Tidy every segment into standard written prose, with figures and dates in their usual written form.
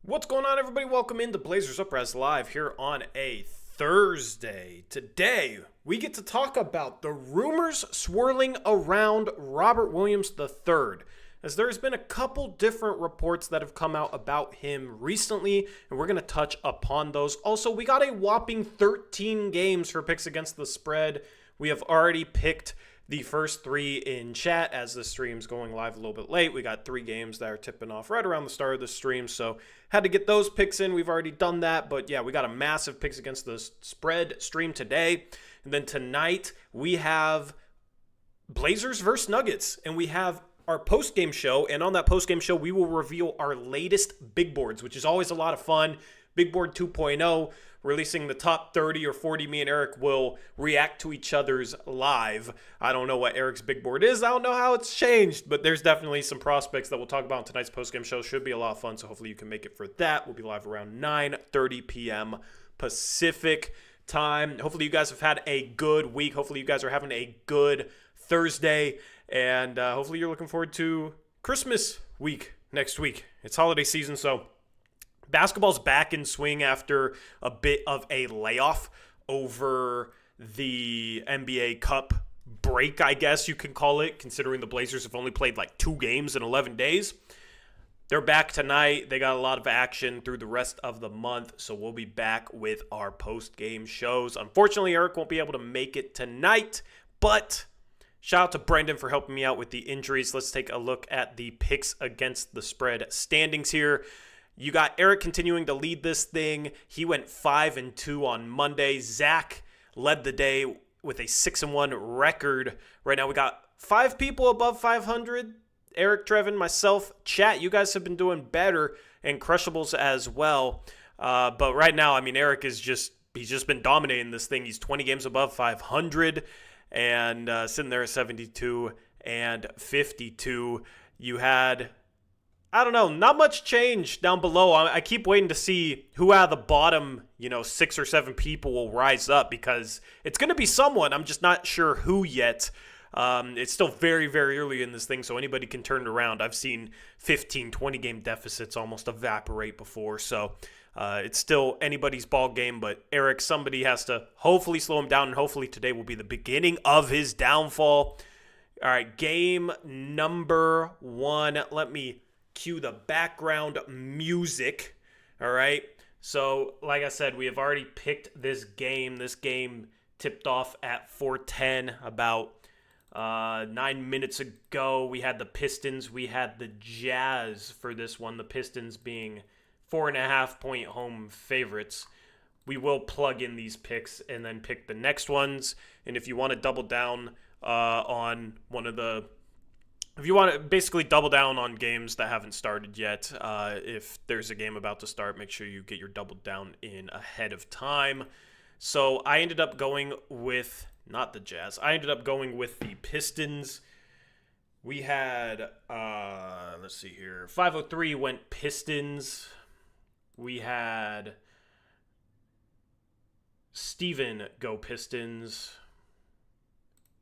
What's going on, everybody? Welcome into Blazers Uprise Live here on a Thursday. Today, we get to talk about the rumors swirling around Robert Williams III, as there's been a couple different reports that have come out about him recently, and we're going to touch upon those. Also, we got a whopping 13 games for picks against the spread. We have already picked the first three in chat as the stream's going live a little bit late. We got 3 games that are tipping off right around the start of the stream, so had to get those picks in. We've already done that, but yeah, we got a massive picks against the spread stream today. And then tonight we have Blazers versus Nuggets, and we have our post-game show, and on that post-game show we will reveal our latest big boards, which is always a lot of fun. Big Board 2.0, releasing the top 30 or 40. Me and Eric will react to each other's live. I don't know what Eric's big board is. I don't know how it's changed, but there's definitely some prospects that we'll talk about in tonight's postgame show. Should be a lot of fun, so hopefully you can make it for that. We'll be live around 9:30 p.m. Pacific time. Hopefully you guys have had a good week. Hopefully you guys are having a good Thursday, and hopefully you're looking forward to Christmas week next week. It's holiday season, so basketball's back in swing after a bit of a layoff over the NBA Cup break, I guess you can call it, considering the Blazers have only played like 2 games in 11 days. They're back tonight. They got a lot of action through the rest of the month, so we'll be back with our post-game shows. Unfortunately, Eric won't be able to make it tonight, but shout out to Brendan for helping me out with the injuries. Let's take a look at the picks against the spread standings here. You got Eric continuing to lead this thing. He went 5-2 on Monday. Zach led the day with a 6-1 record. Right now we got 5 people above 500. Eric, Trevin, myself, chat. You guys have been doing better, and Crushables as well. But right now, I mean, Eric he's just been dominating this thing. He's 20 games above 500 and sitting there at 72 and 52. You had, I don't know, not much change down below. I keep waiting to see who out of the bottom, 6 or 7 people will rise up, because it's going to be someone. I'm just not sure who yet. It's still very, very early in this thing, so anybody can turn it around. I've seen 15, 20-game deficits almost evaporate before, so it's still anybody's ball game. But Eric, somebody has to hopefully slow him down, and hopefully today will be the beginning of his downfall. All right, game number 1. Let me cue the background music. All right, so like I said, we have already picked this game. This game tipped off at 4:10 about 9 minutes ago. We had the Pistons, we had the Jazz for this one, the Pistons being 4.5-point home favorites. We will plug in these picks and then pick the next ones. And if you want to double down on one of the, if you want to basically double down on games that haven't started yet, if there's a game about to start, make sure you get your double down in ahead of time. So I ended up going with, not the Jazz, I ended up going with the Pistons. We had, let's see here, 503 went Pistons. We had Steven go Pistons.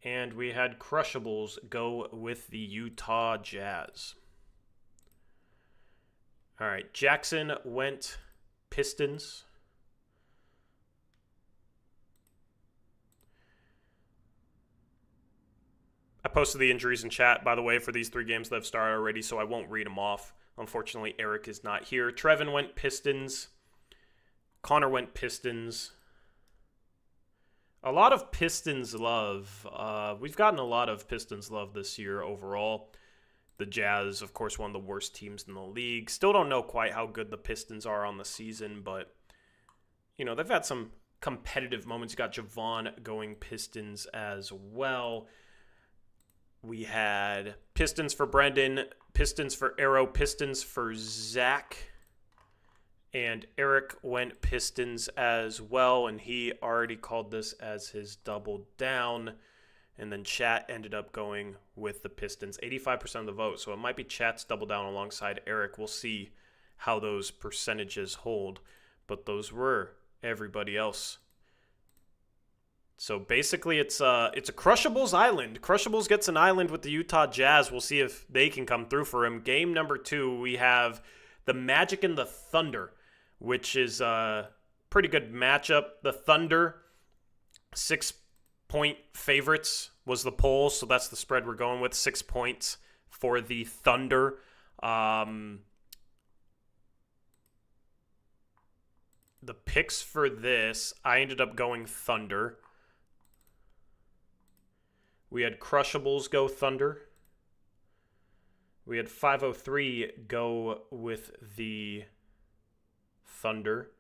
And we had Crushables go with the Utah Jazz. All right, Jackson went Pistons. I posted the injuries in chat, by the way, for these 3 games that have started already, so I won't read them off. Unfortunately, Eric is not here. Trevin went Pistons. Connor went Pistons. A lot of Pistons love. We've gotten a lot of Pistons love this year overall. The Jazz, of course, one of the worst teams in the league. Still don't know quite how good the Pistons are on the season, but, they've had some competitive moments. You got Javon going Pistons as well. We had Pistons for Brendan, Pistons for Arrow, Pistons for Zach, and Eric went Pistons as well, and he already called this as his double down, and then chat ended up going with the Pistons, 85% of the vote, so it might be chat's double down alongside Eric. We'll see how those percentages hold, but those were everybody else. So basically, it's a Crushables island. Crushables gets an island with the Utah Jazz. We'll see if they can come through for him. Game number 2, we have the Magic and the Thunder, which is a pretty good matchup. The Thunder, 6-point favorites was the poll, so that's the spread we're going with, 6 points for the Thunder. The picks for this, I ended up going Thunder. We had Crushables go Thunder. We had 503 go with the Thunder.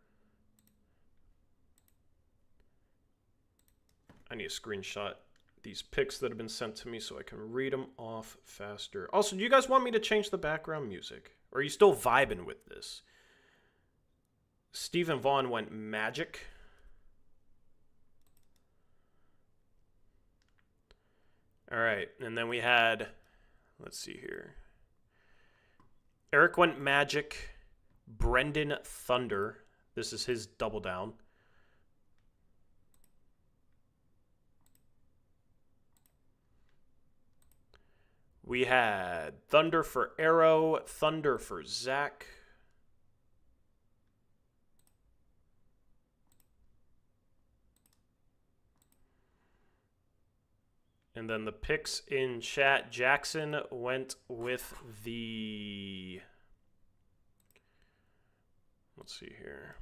I need to screenshot these picks that have been sent to me so I can read them off faster. Also, do you guys want me to change the background music? Or are you still vibing with this? Stephen Vaughn went Magic. All right, and then we had, let's see here. Eric went Magic. Brendan Thunder. This is his double down. We had Thunder for Arrow, Thunder for Zach. And then the picks in chat, Jackson went with the... Let's see here.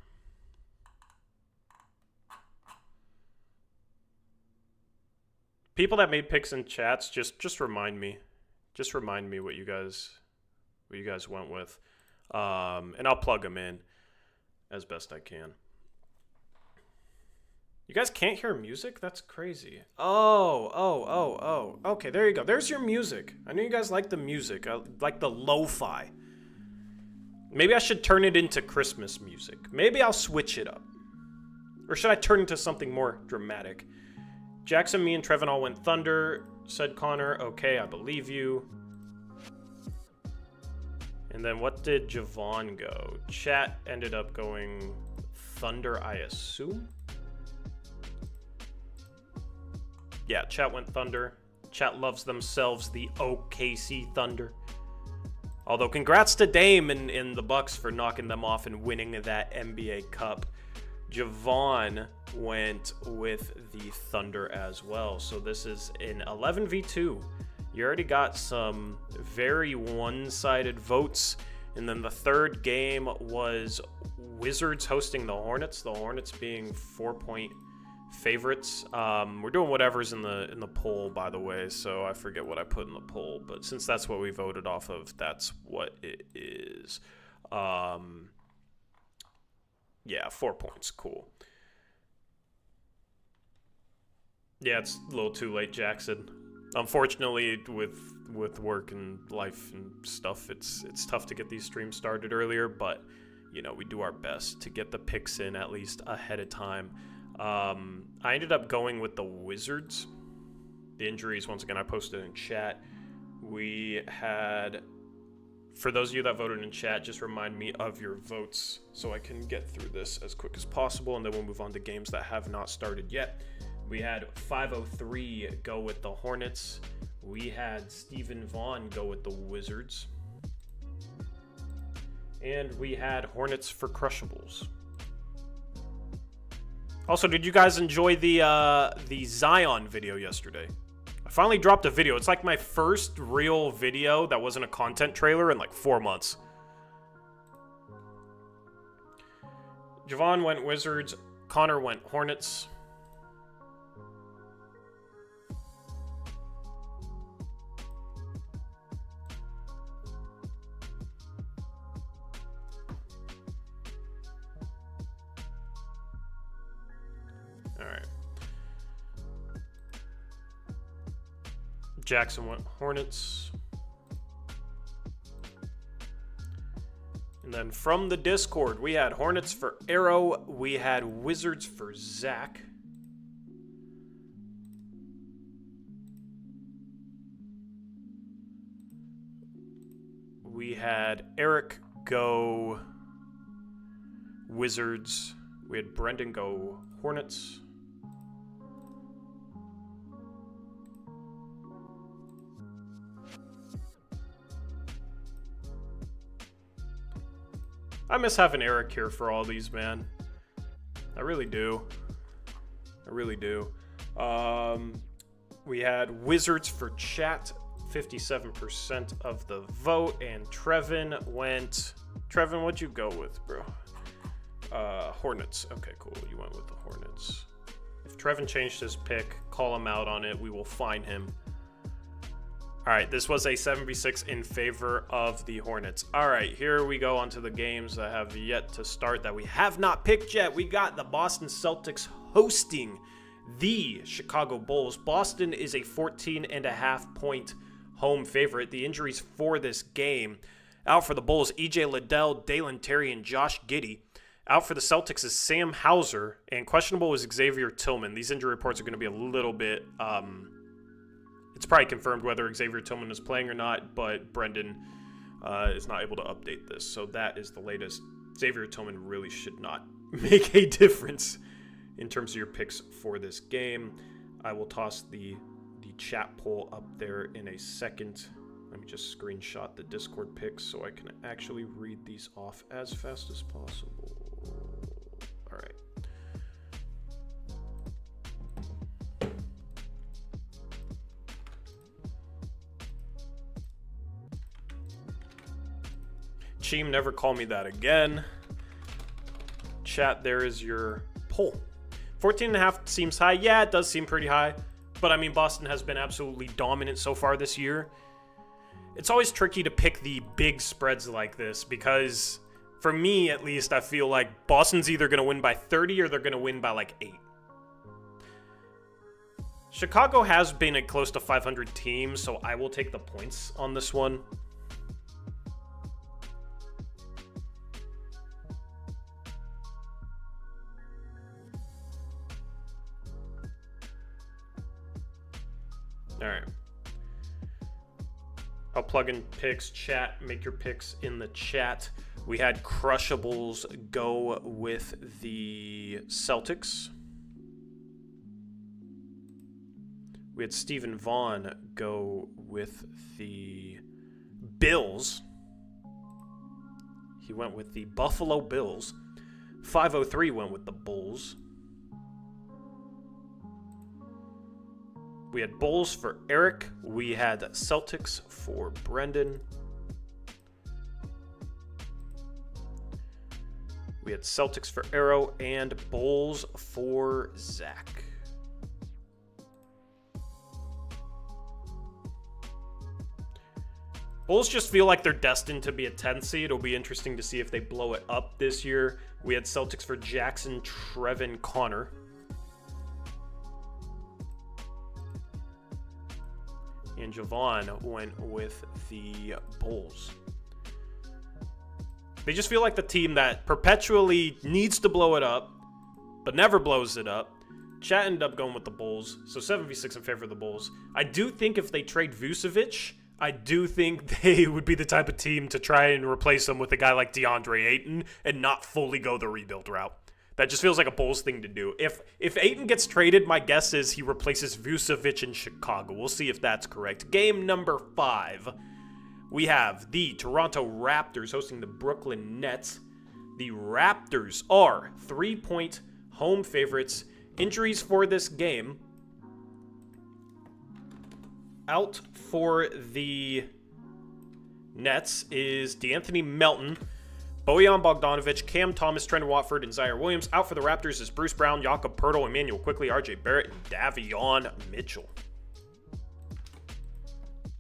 People that made picks in chats, just remind me. Just remind me what you guys went with. And I'll plug them in as best I can. You guys can't hear music? That's crazy. Oh. Okay, there you go. There's your music. I know you guys like the music. I like the lo-fi. Maybe I should turn it into Christmas music. Maybe I'll switch it up. Or should I turn it into something more dramatic? Jackson, me, and Trevin all went Thunder, said Connor. Okay, I believe you. And then what did Javon go? Chat ended up going Thunder, I assume? Yeah, chat went Thunder. Chat loves themselves the OKC Thunder. Although, congrats to Dame and the Bucks for knocking them off and winning that NBA Cup. Javon went with the Thunder as well. So this is an 11v2. You already got some very one-sided votes. And then the third game was Wizards hosting the Hornets. The Hornets being 4-point favorites. We're doing whatever's in the poll, by the way, so I forget what I put in the poll, but since that's what we voted off of, that's what it is. Yeah, 4 points. Cool. Yeah, it's a little too late, Jackson. Unfortunately, with work and life and stuff, it's tough to get these streams started earlier, but you know, we do our best to get the picks in at least ahead of time. I ended up going with the Wizards. The injuries, once again, I posted in chat. We had, for those of you that voted in chat, just remind me of your votes so I can get through this as quick as possible, and then we'll move on to games that have not started yet. We had 503 go with the Hornets. We had Stephen Vaughn go with the Wizards. And we had Hornets for Crushables. Also, did you guys enjoy the Zion video yesterday? I finally dropped a video. It's like my first real video that wasn't a content trailer in like 4 months. Javon went Wizards. Connor went Hornets. Jackson went Hornets. And then from the Discord, we had Hornets for Arrow. We had Wizards for Zach. We had Eric go Wizards. We had Brendan go Hornets. I miss having Eric here for all these, man. I really do. I really do. We had Wizards for chat, 57% of the vote, and Trevin went... Trevin, what'd you go with, bro? Hornets. Okay, cool. You went with the Hornets. If Trevin changed his pick, call him out on it. We will fine him. All right, this was a 7v6 in favor of the Hornets. All right, here we go onto the games that have yet to start that we have not picked yet. We got the Boston Celtics hosting the Chicago Bulls. Boston is a 14.5-point home favorite. The injuries for this game: out for the Bulls, E.J. Liddell, Dalen Terry, and Josh Giddey. Out for the Celtics is Sam Hauser, and questionable is Xavier Tillman. These injury reports are going to be a little bit... it's probably confirmed whether Xavier Tillman is playing or not, but Brendan is not able to update this. So that is the latest. Xavier Tillman really should not make a difference in terms of your picks for this game. I will toss the chat poll up there in a second. Let me just screenshot the Discord picks so I can actually read these off as fast as possible. All right. Cheem, never call me that again. Chat, there is your poll. 14.5 seems high. Yeah, it does seem pretty high. But, I mean, Boston has been absolutely dominant so far this year. It's always tricky to pick the big spreads like this because, for me at least, I feel like Boston's either going to win by 30 or they're going to win by like 8. Chicago has been a close to 500 team, so I will take the points on this one. All right. I'll plug in picks, chat, make your picks in the chat. We had Crushables go with the Celtics. We had Stephen Vaughn go with the Bills. He went with the Buffalo Bills. 503 went with the Bulls. We had Bulls for Eric. We had Celtics for Brendan. We had Celtics for Arrow and Bulls for Zach. Bulls just feel like they're destined to be a 10th seed. It'll be interesting to see if they blow it up this year. We had Celtics for Jackson, Trevin, Connor. And Javon went with the Bulls. They just feel like the team that perpetually needs to blow it up, but never blows it up. Chat ended up going with the Bulls, so 7v6 in favor of the Bulls. I do think if they trade Vucevic, I do think they would be the type of team to try and replace him with a guy like DeAndre Ayton and not fully go the rebuild route. That just feels like a Bulls thing to do. If Ayton gets traded, my guess is he replaces Vucevic in Chicago. We'll see if that's correct. Game number 5. We have the Toronto Raptors hosting the Brooklyn Nets. The Raptors are 3-point home favorites. Injuries for this game: out for the Nets is DeAnthony Melton, Bojan Bogdanovic, Cam Thomas, Trendon Watford, and Zaire Williams. Out for the Raptors is Bruce Brown, Jakob Poeltl, Emmanuel Quickley, RJ Barrett, and Davion Mitchell.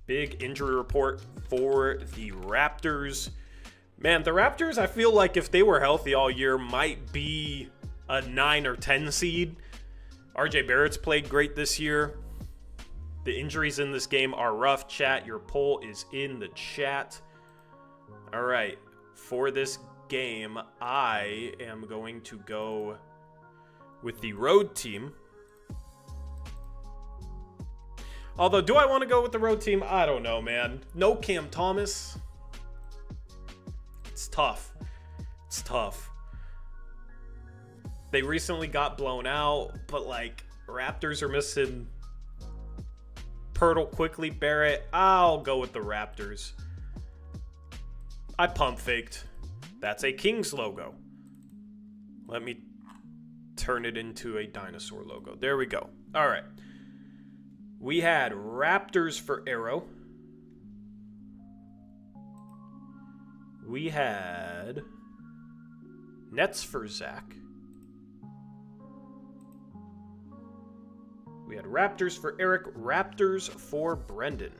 Big injury report for the Raptors. Man, the Raptors, I feel like if they were healthy all year, might be a 9 or 10 seed. RJ Barrett's played great this year. The injuries in this game are rough. Chat, your poll is in the chat. All right. For this game, I am going to go with the road team. Although, do I want to go with the road team? I don't know, man. No Cam Thomas. It's tough. It's tough. They recently got blown out, but, like, Raptors are missing Poeltl, Quickley, Barrett. I'll go with the Raptors. I pump faked. That's a Kings logo. Let me turn it into a dinosaur logo. There we go. All right. We had Raptors for Arrow. We had Nets for Zach. We had Raptors for Eric. Raptors for Brendan.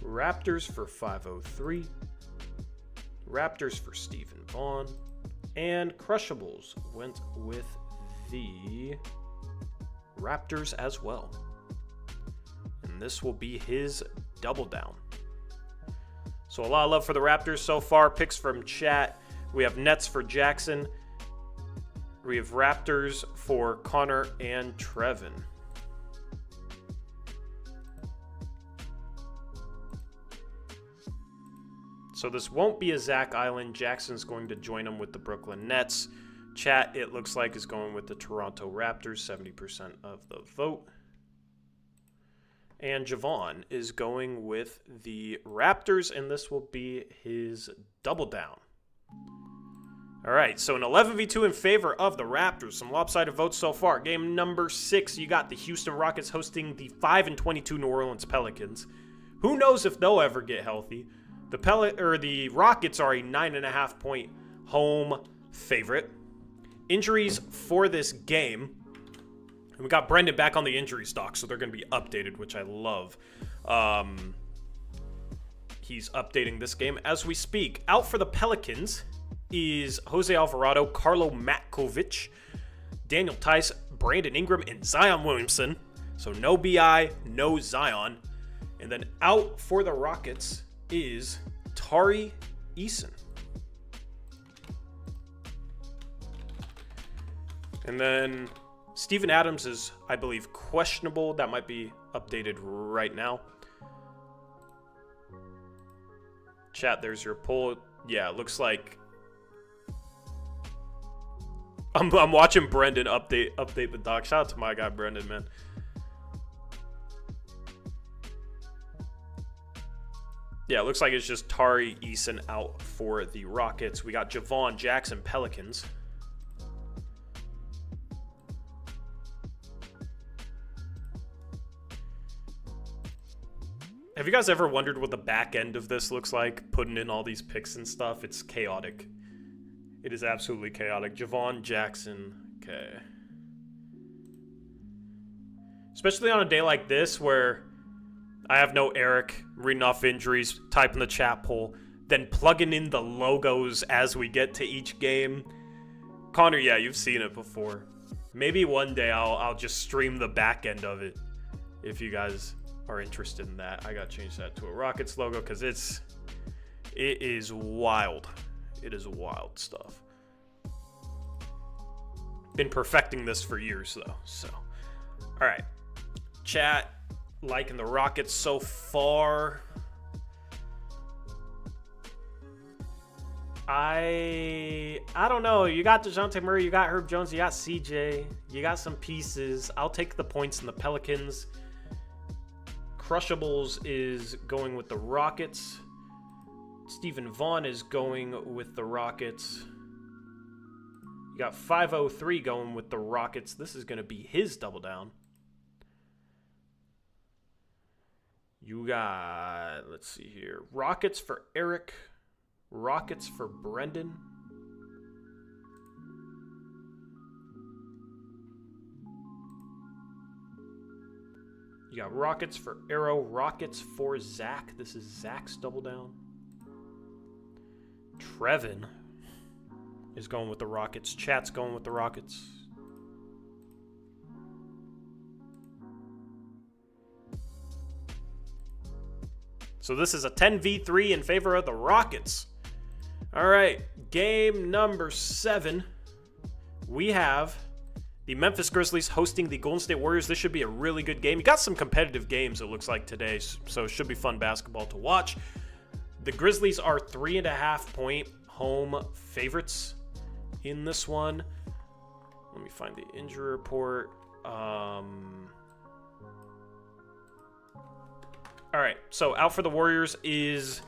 Raptors for 503. Raptors for Stephen Vaughn. And Crushables went with the Raptors as well. And this will be his double down. So a lot of love for the Raptors so far. Picks from chat. We have Nets for Jackson. We have Raptors for Connor and Trevin. So this won't be a Zach Island. Jackson's going to join him with the Brooklyn Nets. Chat, it looks like, is going with the Toronto Raptors, 70% of the vote. And Javon is going with the Raptors, and this will be his double down. All right, so an 11v2 in favor of the Raptors. Some lopsided votes so far. Game number 6, you got the Houston Rockets hosting the 5-22 New Orleans Pelicans. Who knows if they'll ever get healthy? The Rockets are a 9.5-point home favorite. Injuries for this game. And we got Brendan back on the injury stock, so they're going to be updated, which I love. He's updating this game as we speak. Out for the Pelicans is Jose Alvarado, Carlo Matkovic, Daniel Tice, Brandon Ingram, and Zion Williamson. So no BI, no Zion. And then out for the Rockets is Tari Eason. And then Steven Adams is, I believe, questionable. That might be updated right now. Chat, there's your poll. Yeah, it looks like I'm watching Brendan update the doc. Shout out to my guy Brendan, man. Yeah, it looks like it's just Tari Eason out for the Rockets. We got Javon Jackson, Pelicans. Have you guys ever wondered what the back end of this looks like? Putting in all these picks and stuff. It's chaotic. It is absolutely chaotic. Javon Jackson. Okay. Especially on a day like this where I have no Eric, reading off injuries, typing the chat poll, then plugging in the logos as we get to each game. Connor, yeah, you've seen it before. Maybe one day I'll just stream the back end of it if you guys are interested in that. I gotta change that to a Rockets logo because it is wild. It is wild stuff. Been perfecting this for years though. So, all right, chat. Liking the Rockets so far. I don't know. You got DeJounte Murray, you got Herb Jones, you got CJ, you got some pieces. I'll take the points in the Pelicans. Crushables is going with the Rockets. Stephen Vaughn is going with the Rockets. You got 503 going with the Rockets. This is going to be his double down. You got, let's see here, Rockets for Eric, Rockets for Brendan. You got Rockets for Arrow, Rockets for Zach. This is Zach's double down. Trevin is going with the Rockets. Chat's going with the Rockets. So this is a 10v3 in favor of the Rockets. All right, game number 7. We have the Memphis Grizzlies hosting the Golden State Warriors. This should be a really good game. You got some competitive games, it looks like, today, so it should be fun basketball to watch. The Grizzlies are 3.5-point home favorites in this one. Let me find the injury report. All All right, so out for the Warriors is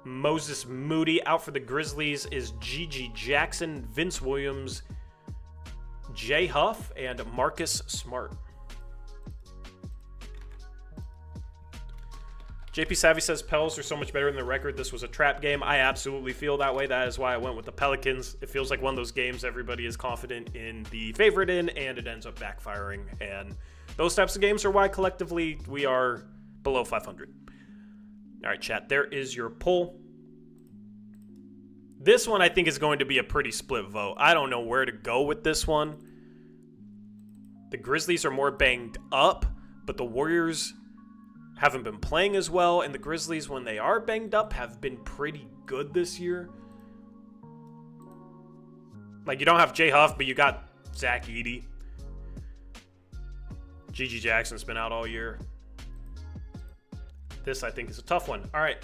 Moses Moody. Out for the Grizzlies is Gigi Jackson, Vince Williams, Jay Huff, and Marcus Smart. JP Savvy says Pels are so much better than the record. This was a trap game. I absolutely feel that way. That is why I went with the Pelicans. It feels like one of those games everybody is confident in the favorite in, and it ends up backfiring. And those types of games are why collectively we are below 500. All right, chat. There is your poll. This one I think is going to be a pretty split vote. I don't know where to go with this one. The Grizzlies are more banged up, but the Warriors haven't been playing as well, and the Grizzlies, when they are banged up, have been pretty good this year. Like, you don't have Jay Huff, but you got Zach Edey. Gigi Jackson's been out all year. This, I think, is a tough one. All right.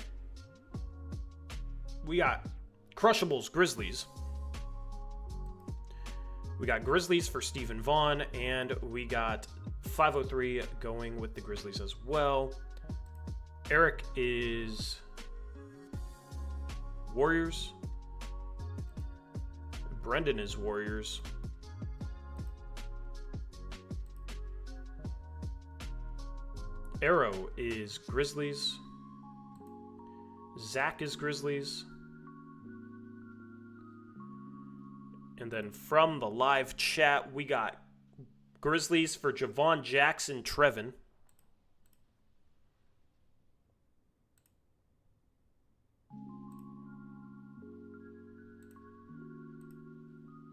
We got Crushables, Grizzlies. We got Grizzlies for Stephen Vaughn, and we got 503 going with the Grizzlies as well. Eric is Warriors. Brendan is Warriors. Arrow is Grizzlies. Zach is Grizzlies. And then from the live chat, we got Grizzlies for Javon Jackson Trevin.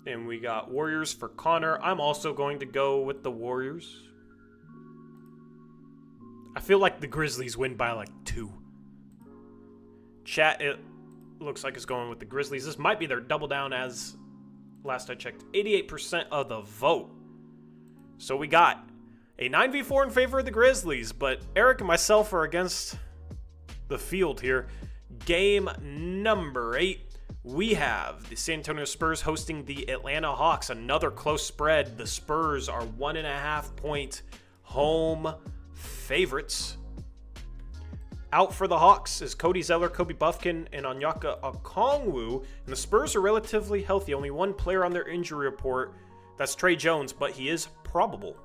And we got Warriors for Connor. I'm also going to go with the Warriors. I feel like the Grizzlies win by like 2. Chat, it looks like it's going with the Grizzlies. This might be their double down, as last I checked, 88% of the vote. So we got a 9v4 in favor of the Grizzlies, but Eric and myself are against the field here. Game number 8. We have the San Antonio Spurs hosting the Atlanta Hawks. Another close spread. The Spurs are 1.5-point home favorites. Out for the Hawks is Cody Zeller, Kobe Buffkin, and Onyeka Okongwu. And the Spurs are relatively healthy. Only one player on their injury report. That's Trey Jones, but he is probable.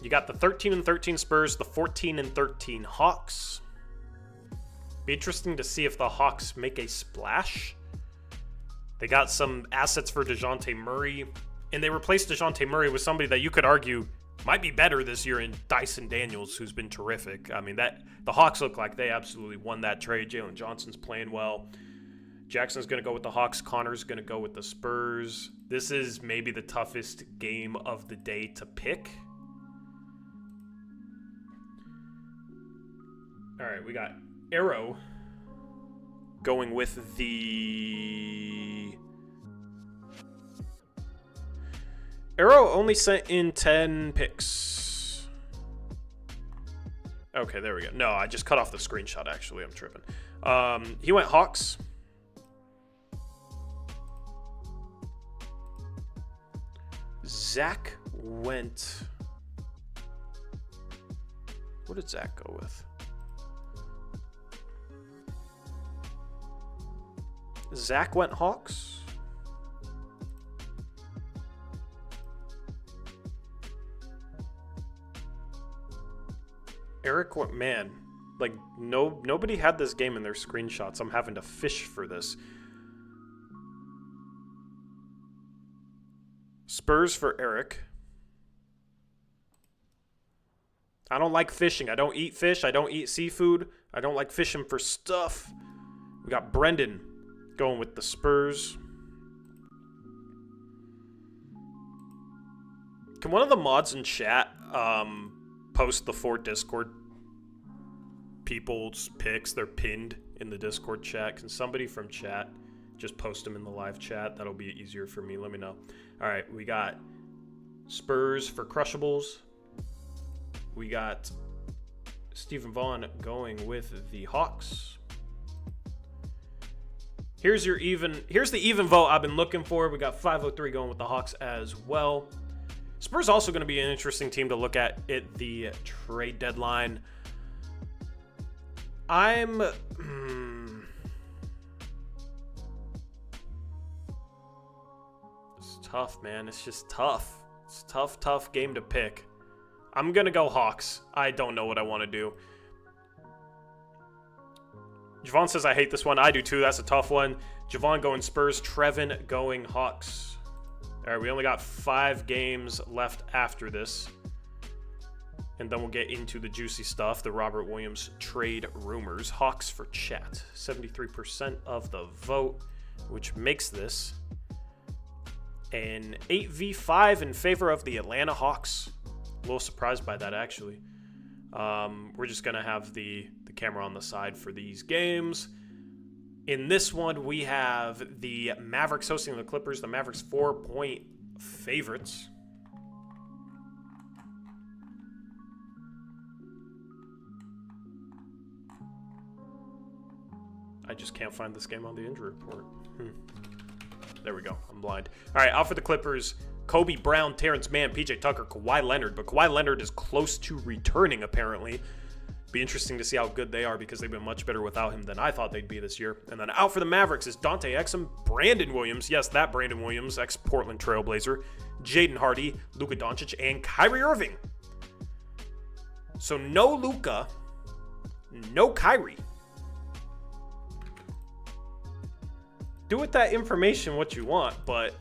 You got the 13-13 Spurs, the 14-13 Hawks. Be interesting to see if the Hawks make a splash. They got some assets for DeJounte Murray, and they replaced DeJounte Murray with somebody that you could argue might be better this year in Dyson Daniels, who's been terrific. I mean, the Hawks look like they absolutely won that trade. Jalen Johnson's playing well. Jackson's going to go with the Hawks. Connor's going to go with the Spurs. This is maybe the toughest game of the day to pick. All right, we got Arrow going with the... Arrow only sent in 10 picks. Okay, there we go. No, I just cut off the screenshot, actually. I'm tripping. He went Hawks. Zach went... What did Zach go with? Zach went Hawks. Eric went, man, like nobody had this game in their screenshots. I'm having to fish for this. Spurs for Eric. I don't like fishing. I don't eat fish. I don't eat seafood. I don't like fishing for stuff. We got Brendan going with the Spurs. Can one of the mods in chat post the 4 Discord people's picks? They're pinned in the Discord chat. Can somebody from chat just post them in the live chat? That'll be easier for me. Let me know. All right, we got Spurs for Crushables. We got Stephen Vaughn going with the Hawks. Here's your even. Here's the even vote I've been looking for. We got 503 going with the Hawks as well. Spurs also going to be an interesting team to look at the trade deadline. It's tough, man. It's just tough. It's a tough game to pick. I'm going to go Hawks. I don't know what I want to do. Javon says, I hate this one. I do too. That's a tough one. Javon going Spurs. Trevin going Hawks. All right, we only got 5 games left after this. And then we'll get into the juicy stuff, the Robert Williams trade rumors. Hawks for chat. 73% of the vote, which makes this an 8v5 in favor of the Atlanta Hawks. A little surprised by that, actually. We're just going to have the camera on the side for these games. In this one, we have the Mavericks hosting the Clippers. The Mavericks 4-point favorites. I just can't find this game on the injury report. There we go. I'm blind. All right, out for the Clippers. Kobe Brown, Terrence Mann, PJ Tucker, Kawhi Leonard. But Kawhi Leonard is close to returning, apparently. Be interesting to see how good they are because they've been much better without him than I thought they'd be this year. And then out for the Mavericks is Dante Exum, Brandon Williams. Yes, that Brandon Williams, ex-Portland Trailblazer. Jaden Hardy, Luka Doncic, and Kyrie Irving. So no Luka, no Kyrie. Do with that information what you want, but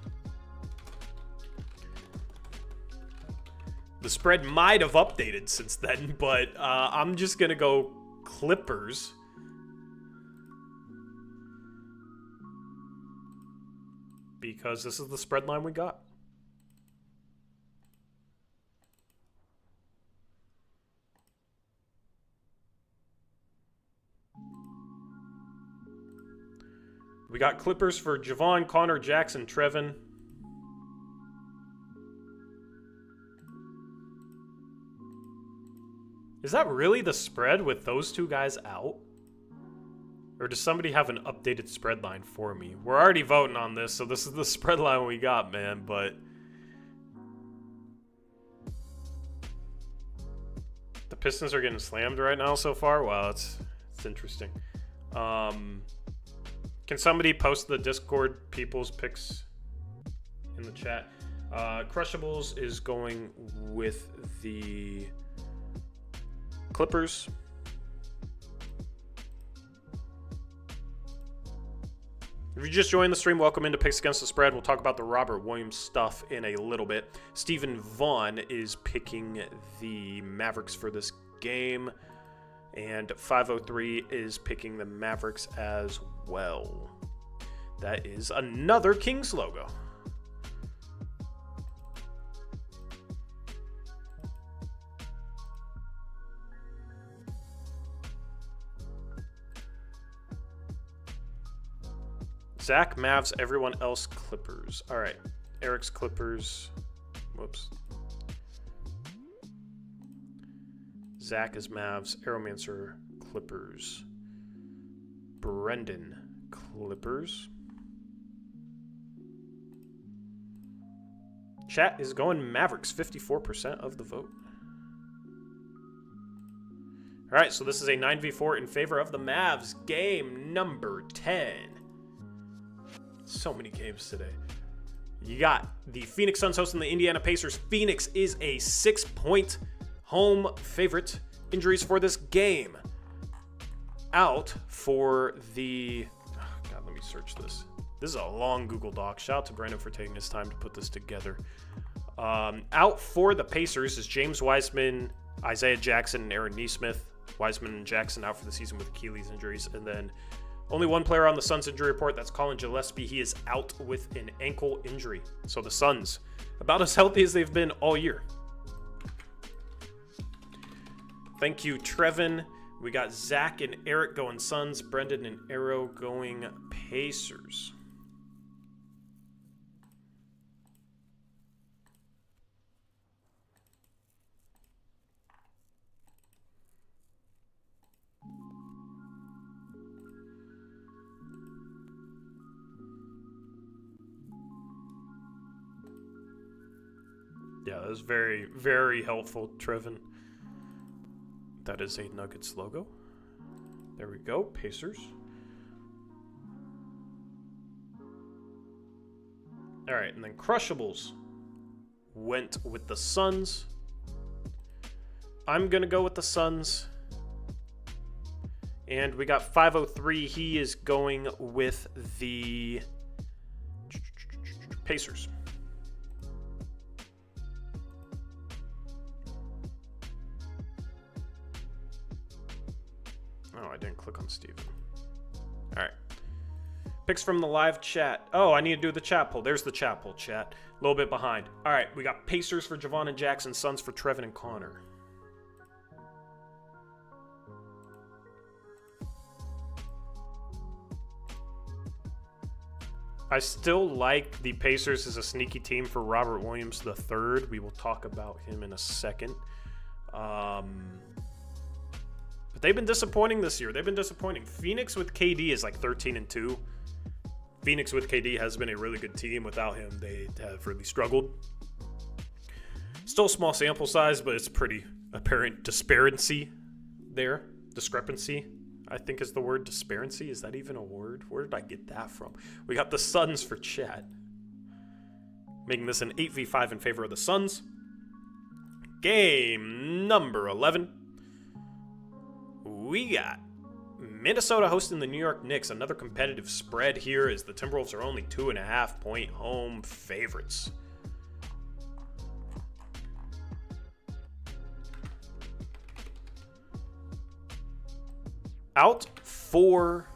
the spread might have updated since then, but I'm just going to go Clippers. Because this is the spread line we got. We got Clippers for Javon, Connor, Jackson, Trevin. Is that really the spread with those two guys out? Or does somebody have an updated spread line for me? We're already voting on this, so this is the spread line we got, man, but the Pistons are getting slammed right now so far? Wow, it's interesting. Can somebody post the Discord people's picks in the chat? Crushables is going with the Clippers. If you just joined the stream, welcome into Picks Against the Spread. We'll talk about the Robert Williams stuff in a little bit. Stephen Vaughn is picking the Mavericks for this game. And 503 is picking the Mavericks as well. That is another Kings logo. Zach, Mavs, everyone else, Clippers. All right. Eric's Clippers. Whoops. Zach is Mavs. Aeromancer, Clippers. Brendan, Clippers. Chat is going Mavericks, 54% of the vote. All right, so this is a 9v4 in favor of the Mavs. Game number 10. So many games today. You got the Phoenix Suns hosting the Indiana Pacers. Phoenix is a 6-point home favorite. Injuries for this game. Out for the... Oh God, let me search this. This is a long Google Doc. Shout out to Brandon for taking his time to put this together. Out for the Pacers is James Wiseman, Isaiah Jackson, and Aaron Nesmith. Wiseman and Jackson out for the season with Achilles injuries. And then only one player on the Suns injury report. That's Colin Gillespie. He is out with an ankle injury. So the Suns, about as healthy as they've been all year. Thank you, Trevin. We got Zach and Eric going Suns. Brendan and Arrow going Pacers. Yeah, that was very, very helpful, Trevin. That is a Nuggets logo. There we go, Pacers. All right, and then Crushables went with the Suns. I'm going to go with the Suns. And we got 503. He is going with the Pacers. Oh, I didn't click on Steven. All right. Picks from the live chat. Oh, I need to do the chat poll. There's the chat poll, chat. A little bit behind. All right, we got Pacers for Javon and Jackson, Suns for Trevin and Connor. I still like the Pacers as a sneaky team for Robert Williams III. We will talk about him in a second. But they've been disappointing this year. They've been disappointing. Phoenix with KD is like 13-2. Phoenix with KD has been a really good team. Without him, they have really struggled. Still a small sample size, but it's pretty apparent disparity there. Discrepancy, I think is the word. Disparity, is that even a word? Where did I get that from? We got the Suns for chat. Making this an 8v5 in favor of the Suns. Game number 11. We got Minnesota hosting the New York Knicks. Another competitive spread here as the Timberwolves are only 2.5-point home favorites. Out for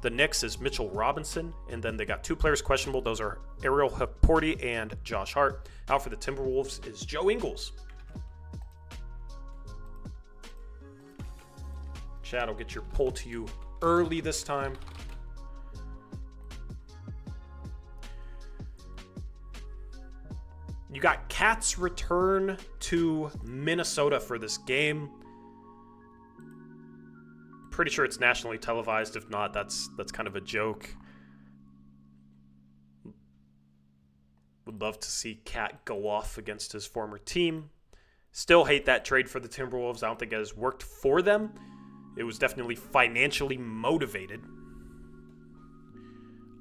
the Knicks is Mitchell Robinson, and then they got two players questionable. Those are Ariel Hukporti and Josh Hart. Out for the Timberwolves is Joe Ingles. Chad, I'll get your poll to you early this time. You got Cats return to Minnesota for this game. Pretty sure it's nationally televised. If not, that's kind of a joke. Would love to see Cat go off against his former team. Still hate that trade for the Timberwolves. I don't think it has worked for them. It was definitely financially motivated.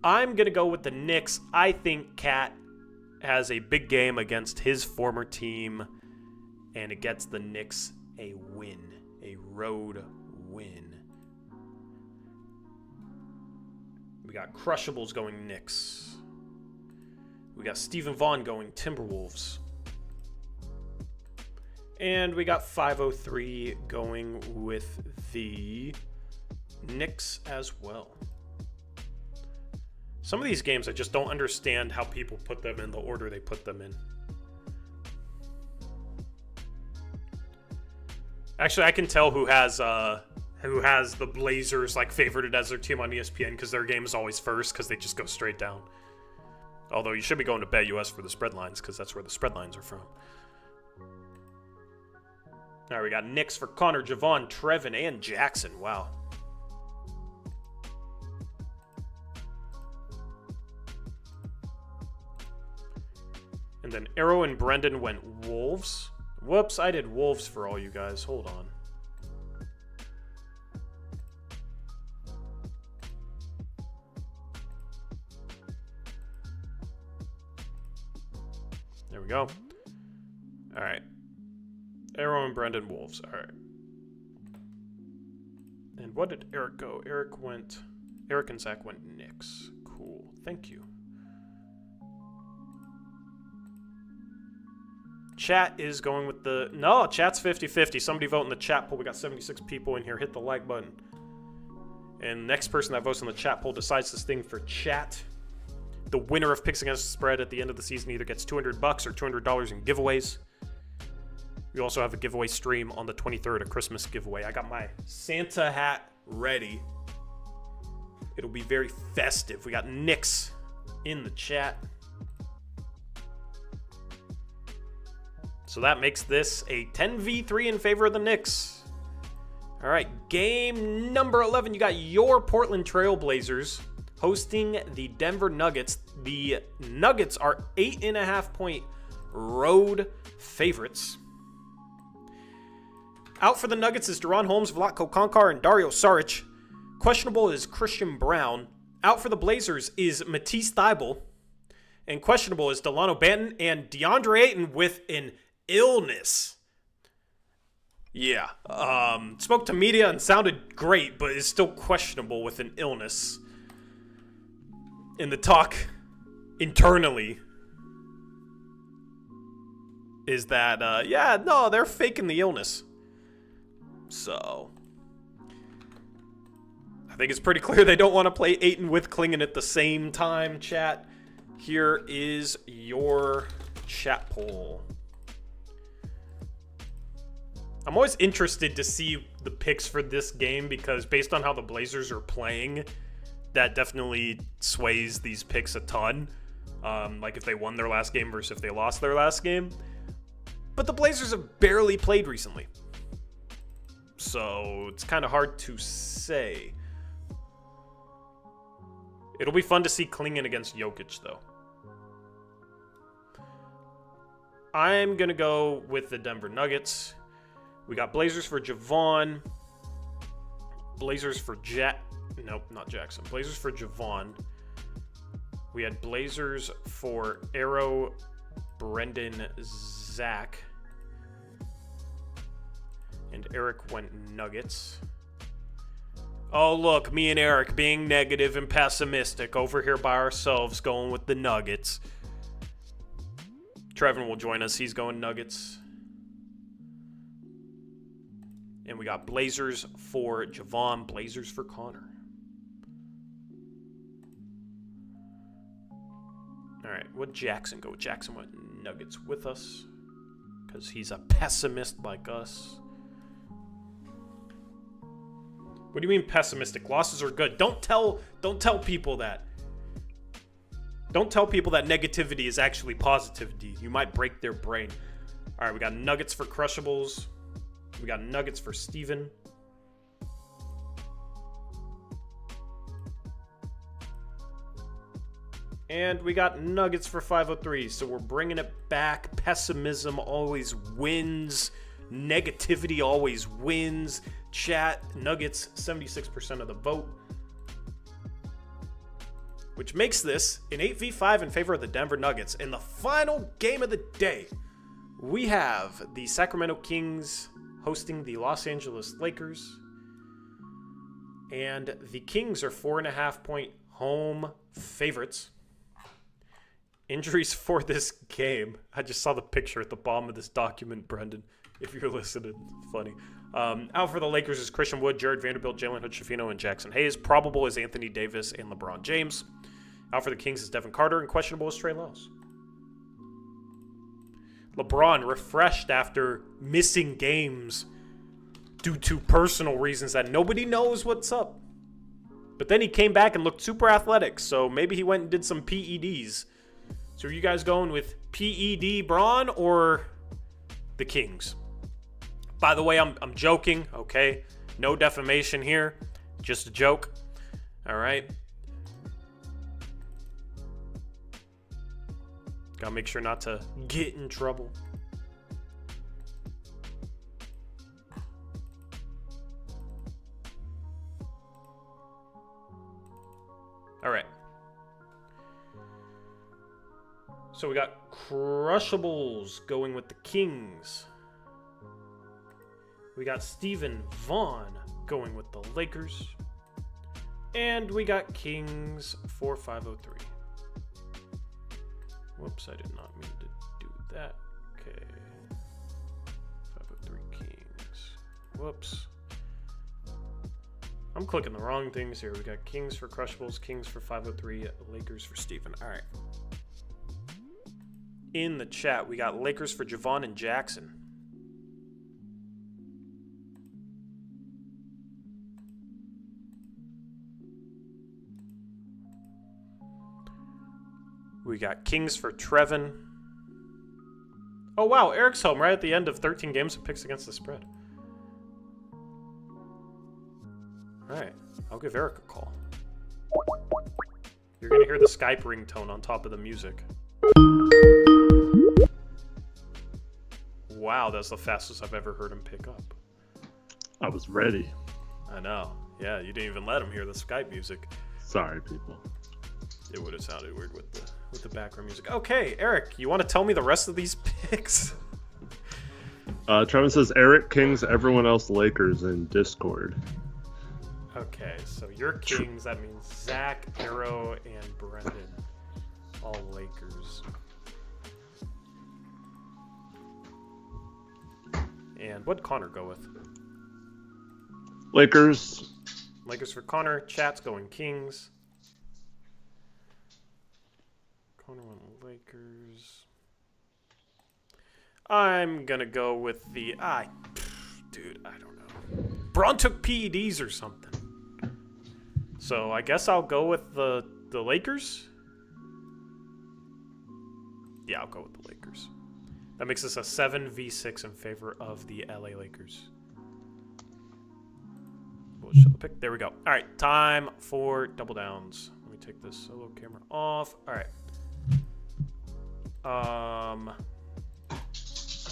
I'm going to go with the Knicks. I think Cat has a big game against his former team, and it gets the Knicks a win, a road win. We got Crushables going Knicks. We got Stephen Vaughn going Timberwolves. And we got 503 going with the Knicks as well. Some of these games, I just don't understand how people put them in the order they put them in. Actually, I can tell who has the Blazers like favorited as their team on ESPN because their game is always first because they just go straight down. Although you should be going to BetUS for the spread lines because that's where the spread lines are from. All right, we got Knicks for Connor, Javon, Trevin, and Jackson. Wow. And then Arrow and Brendan went Wolves. Whoops, I did Wolves for all you guys. Hold on. There we go. All right. Arrow and Brendan Wolves. All right. And what did Eric go? Eric and Zach went Knicks. Cool. Thank you. Chat is going with the... No, chat's 50-50. Somebody vote in the chat poll. We got 76 people in here. Hit the like button. And next person that votes in the chat poll decides this thing for chat. The winner of Picks Against the Spread at the end of the season either gets $200 or $200 in giveaways. We also have a giveaway stream on the 23rd, a Christmas giveaway. I got my Santa hat ready. It'll be very festive. We got Knicks in the chat. So that makes this a 10v3 in favor of the Knicks. All right, game number 11. You got your Portland Trail Blazers hosting the Denver Nuggets. The Nuggets are 8.5-point road favorites. Out for the Nuggets is Deron Holmes, Vlatko Konkar, and Dario Saric. Questionable is Christian Brown. Out for the Blazers is Matisse Thybulle. And questionable is Delano Banton and DeAndre Ayton with an illness. Yeah. Spoke to media and sounded great, but is still questionable with an illness. And the talk internally is that, they're faking the illness. So, I think it's pretty clear they don't want to play Ayton with Klingon at the same time, chat. Here is your chat poll. I'm always interested to see the picks for this game because based on how the Blazers are playing, that definitely sways these picks a ton. Like if they won their last game versus if they lost their last game. But the Blazers have barely played recently. So it's kind of hard to say. It'll be fun to see Klingon against Jokic, though. I'm going to go with the Denver Nuggets. We got Blazers for Javon. Blazers for Nope, not Jackson. Blazers for Javon. We had Blazers for Arrow, Brendan, Zach. And Eric went Nuggets. Oh, look, me and Eric being negative and pessimistic over here by ourselves going with the Nuggets. Trevin will join us. He's going Nuggets. And we got Blazers for Javon, Blazers for Connor. All right, what'd Jackson go? Jackson went Nuggets with us because he's a pessimist like us. What do you mean pessimistic? Losses are good. Don't tell people that. Don't tell people that negativity is actually positivity. You might break their brain. All right, we got Nuggets for Crushables. We got Nuggets for Steven. And we got Nuggets for 503. So we're bringing it back. Pessimism always wins. Negativity always wins. Chat, Nuggets, 76% of the vote. Which makes this an 8v5 in favor of the Denver Nuggets. In the final game of the day, we have the Sacramento Kings hosting the Los Angeles Lakers. And the Kings are 4.5-point home favorites. Injuries for this game. I just saw the picture at the bottom of this document, Brendan. If you're listening, it's funny. Out for the Lakers is Christian Wood, Jared Vanderbilt, Jalen Hood-Schifino, and Jackson Hayes. Probable is Anthony Davis and LeBron James. Out for the Kings is Devin Carter, and questionable is Trey Lyles. LeBron refreshed after missing games due to personal reasons that nobody knows what's up. But then he came back and looked super athletic, so maybe he went and did some PEDs. So are you guys going with PED Bron or the Kings? By the way, I'm joking, okay? No defamation here. Just a joke. All right? Gotta make sure not to get in trouble. All right. So we got Crushables going with the Kings. We got Steven Vaughn going with the Lakers. And we got Kings for 503. Whoops, I did not mean to do that. Okay. 503 Kings. Whoops. I'm clicking the wrong things here. We got Kings for Crushables, Kings for 503, Lakers for Steven. All right. In the chat, we got Lakers for Javon and Jackson. We got Kings for Trevin. Oh, wow. Eric's home right at the end of 13 games of picks against the spread. All right. I'll give Eric a call. You're going to hear the Skype ringtone on top of the music. Wow, that's the fastest I've ever heard him pick up. I was ready. I know. Yeah, you didn't even let him hear the Skype music. Sorry, people. It would have sounded weird with the background music. Okay, Eric, you want to tell me the rest of these picks? Trevin says Eric Kings, everyone else Lakers in Discord. Okay, so your Kings, that means Zach, Arrow, and Brendan. All Lakers. And what'd Connor go with? Lakers. Lakers for Connor. Chat's going Kings. Connor went Lakers. I'm gonna go with the dude, I don't know. Braun took PEDs or something. So I guess I'll go with the Lakers. Yeah, I'll go with the Lakers. That makes us a 7v6 in favor of the LA Lakers. We'll show the pick. There we go. All right, time for double downs. Let me take this solo camera off. All right.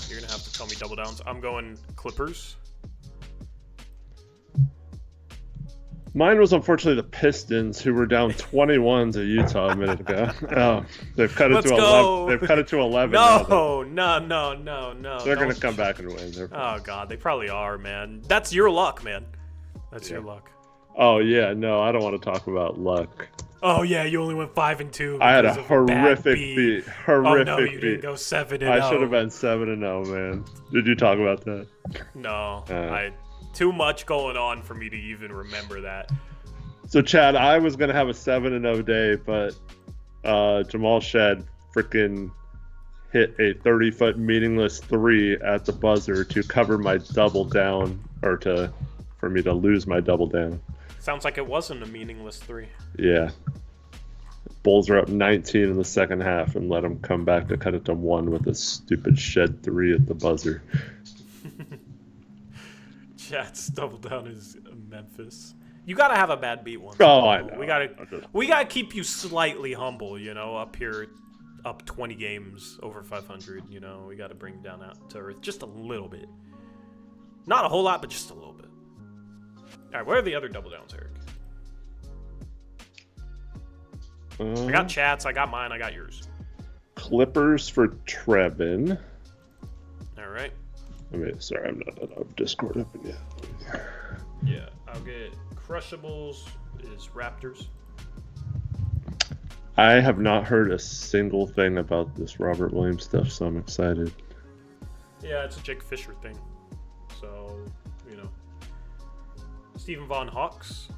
You're gonna have to tell me double downs. I'm going Clippers. Mine was unfortunately the Pistons, who were down 21 to Utah a minute ago. They've cut it to 11. They've cut it to 11. No. They're gonna come back and win. Oh God, they probably are, man. That's your luck, man. That's your luck. Oh yeah, no, I don't want to talk about luck. Oh yeah, you only went 5-2. I had a horrific beat. Horrific oh no, you beat. didn't go 7-0. I should have been 7-0, man. Did you talk about that? No, too much going on for me to even remember that. So Chad, I was gonna have a 7-0 day, but Jamal Shed freaking hit a 30-foot meaningless 3 at the buzzer to cover my double down, or for me to lose my double down. Sounds like it wasn't a meaningless 3. Yeah. Bulls are up 19 in the second half and let them come back to cut it to 1 with a stupid Shed 3 at the buzzer. Chad's double down is Memphis. You gotta have a bad beat once. Oh, I know. We gotta keep you slightly humble, up here, up 20 games over 500. We gotta bring you down out to earth just a little bit. Not a whole lot, but just a little bit. All right, what are the other double downs, Eric? I got Chats, I got mine, I got yours. Clippers for Trevin. All right. Sorry, I'm not on Discord open yet. Yeah, I'll get Crushables is Raptors. I have not heard a single thing about this Robert Williams stuff, so I'm excited. Yeah, it's a Jake Fisher thing. So, Stephen Von Hawks.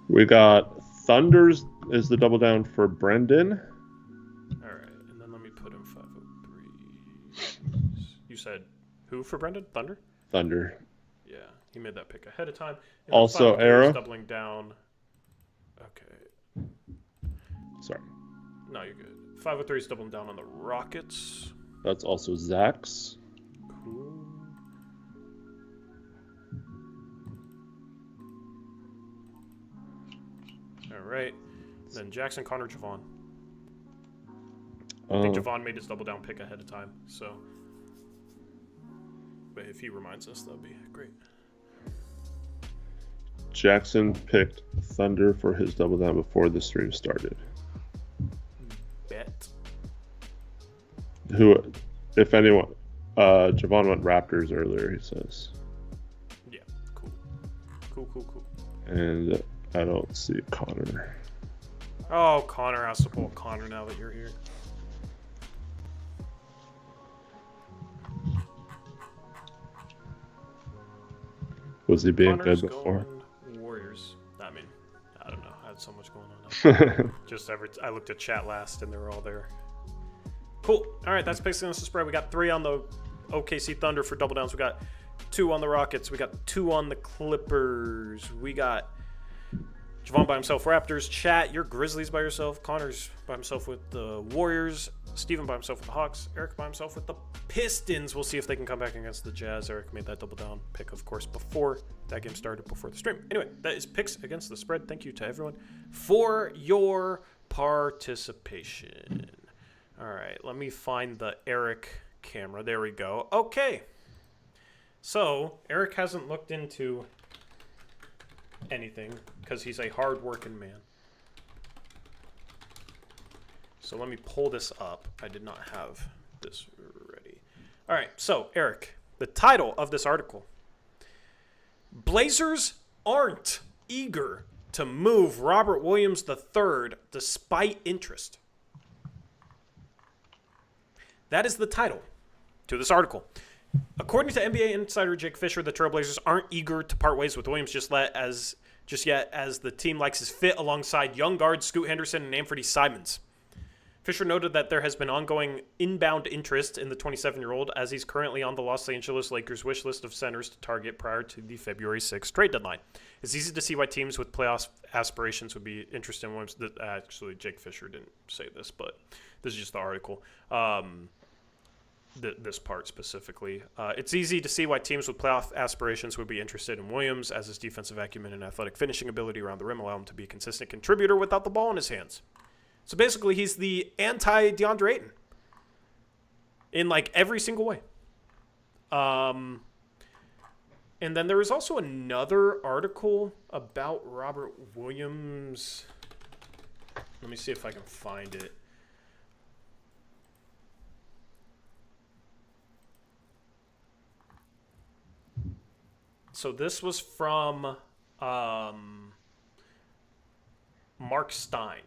We got Thunders is the double down for Brendan. All right, and then let me put in 503. You said who for Brendan? Thunder? Thunder. Yeah, he made that pick ahead of time. And also, Arrow. Doubling down. Okay. Sorry. No, you're good. 503 is doubling down on the Rockets. That's also Zach's. Cool. All right. Then Jackson, Connor, Javon. I think Javon made his double down pick ahead of time, so. But if he reminds us, that'd be great. Jackson picked Thunder for his double down before the stream started. Bet. Who, if anyone, Javon went Raptors earlier, he says. Yeah, cool. Cool. And I don't see Connor. Oh, Connor has to pull Connor now that you're here. Was he being Connor's good before? Warriors. I mean, I don't know. I had so much going on. I looked at chat last and they were all there. Cool. All right, that's basically us the spread. We got 3 on the OKC Thunder for double downs. We got 2 on the Rockets. We got 2 on the Clippers. We got Javon by himself, Raptors. Chat, you're Grizzlies by yourself. Connor's by himself with the Warriors. Steven by himself with the Hawks. Eric by himself with the Pistons. We'll see if they can come back against the Jazz. Eric made that double down pick, of course, before that game started, before the stream. Anyway, that is picks against the spread. Thank you to everyone for your participation. All right, let me find the Eric camera. There we go. Okay. So, Eric hasn't looked into anything because he's a hard-working man. So let me pull this up. I did not have this ready. All right, so, Eric, the title of this article: Blazers aren't eager to move Robert Williams III despite interest. That is the title to this article. According to NBA insider Jake Fisher, the Trailblazers aren't eager to part ways with Williams just yet, as the team likes his fit alongside young guards Scoot Henderson and Anthony Simons. Fisher noted that there has been ongoing inbound interest in the 27-year-old, as he's currently on the Los Angeles Lakers' wish list of centers to target prior to the February 6th trade deadline. It's easy to see why teams with playoff aspirations would be interested in Williams. Actually, Jake Fisher didn't say this, but this is just the article. This part specifically. It's easy to see why teams with playoff aspirations would be interested in Williams, as his defensive acumen and athletic finishing ability around the rim allow him to be a consistent contributor without the ball in his hands. So basically, he's the anti-DeAndre Ayton in like every single way. And then there was also another article about Robert Williams. Let me see if I can find it. So this was from Mark Stein.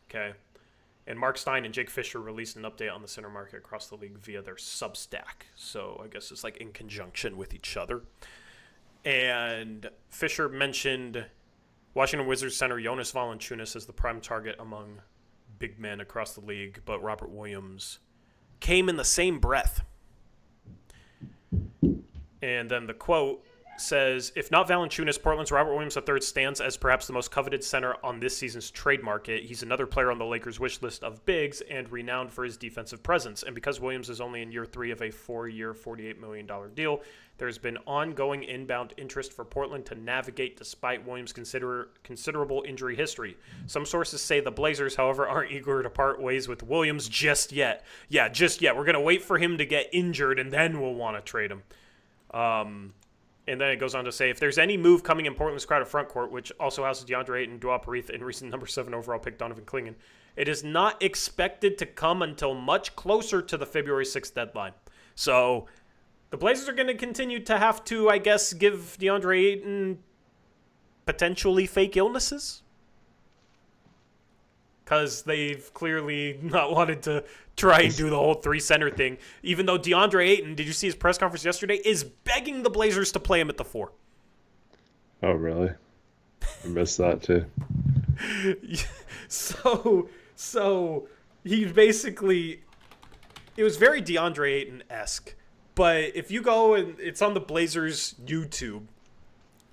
Okay. And Mark Stein and Jake Fisher released an update on the center market across the league via their Substack. So I guess it's like in conjunction with each other. And Fisher mentioned Washington Wizards center Jonas Valanciunas as the prime target among big men across the league, but Robert Williams came in the same breath. And then the quote says, if not Valanciunas, Portland's Robert Williams III stands as perhaps the most coveted center on this season's trade market. He's another player on the Lakers' wish list of bigs and renowned for his defensive presence. And because Williams is only in year 3 of a 4-year, $48 million deal, there's been ongoing inbound interest for Portland to navigate despite Williams' considerable injury history. Some sources say the Blazers, however, aren't eager to part ways with Williams just yet. Yeah, just yet. We're going to wait for him to get injured, and then we'll want to trade him. And then it goes on to say, if there's any move coming in Portland's crowded front court, which also houses DeAndre Ayton, Duop Reith, and recent number 7 overall pick Donovan Clingan, it is not expected to come until much closer to the February 6th deadline. So the Blazers are going to continue to have to, I guess, give DeAndre Ayton potentially fake illnesses, because they've clearly not wanted to try and do the whole 3-center thing, even though DeAndre Ayton, did you see his press conference yesterday, is begging the Blazers to play him at the 4. Oh, really? I missed that, too. So he basically, it was very DeAndre Ayton-esque, but if you go and it's on the Blazers YouTube,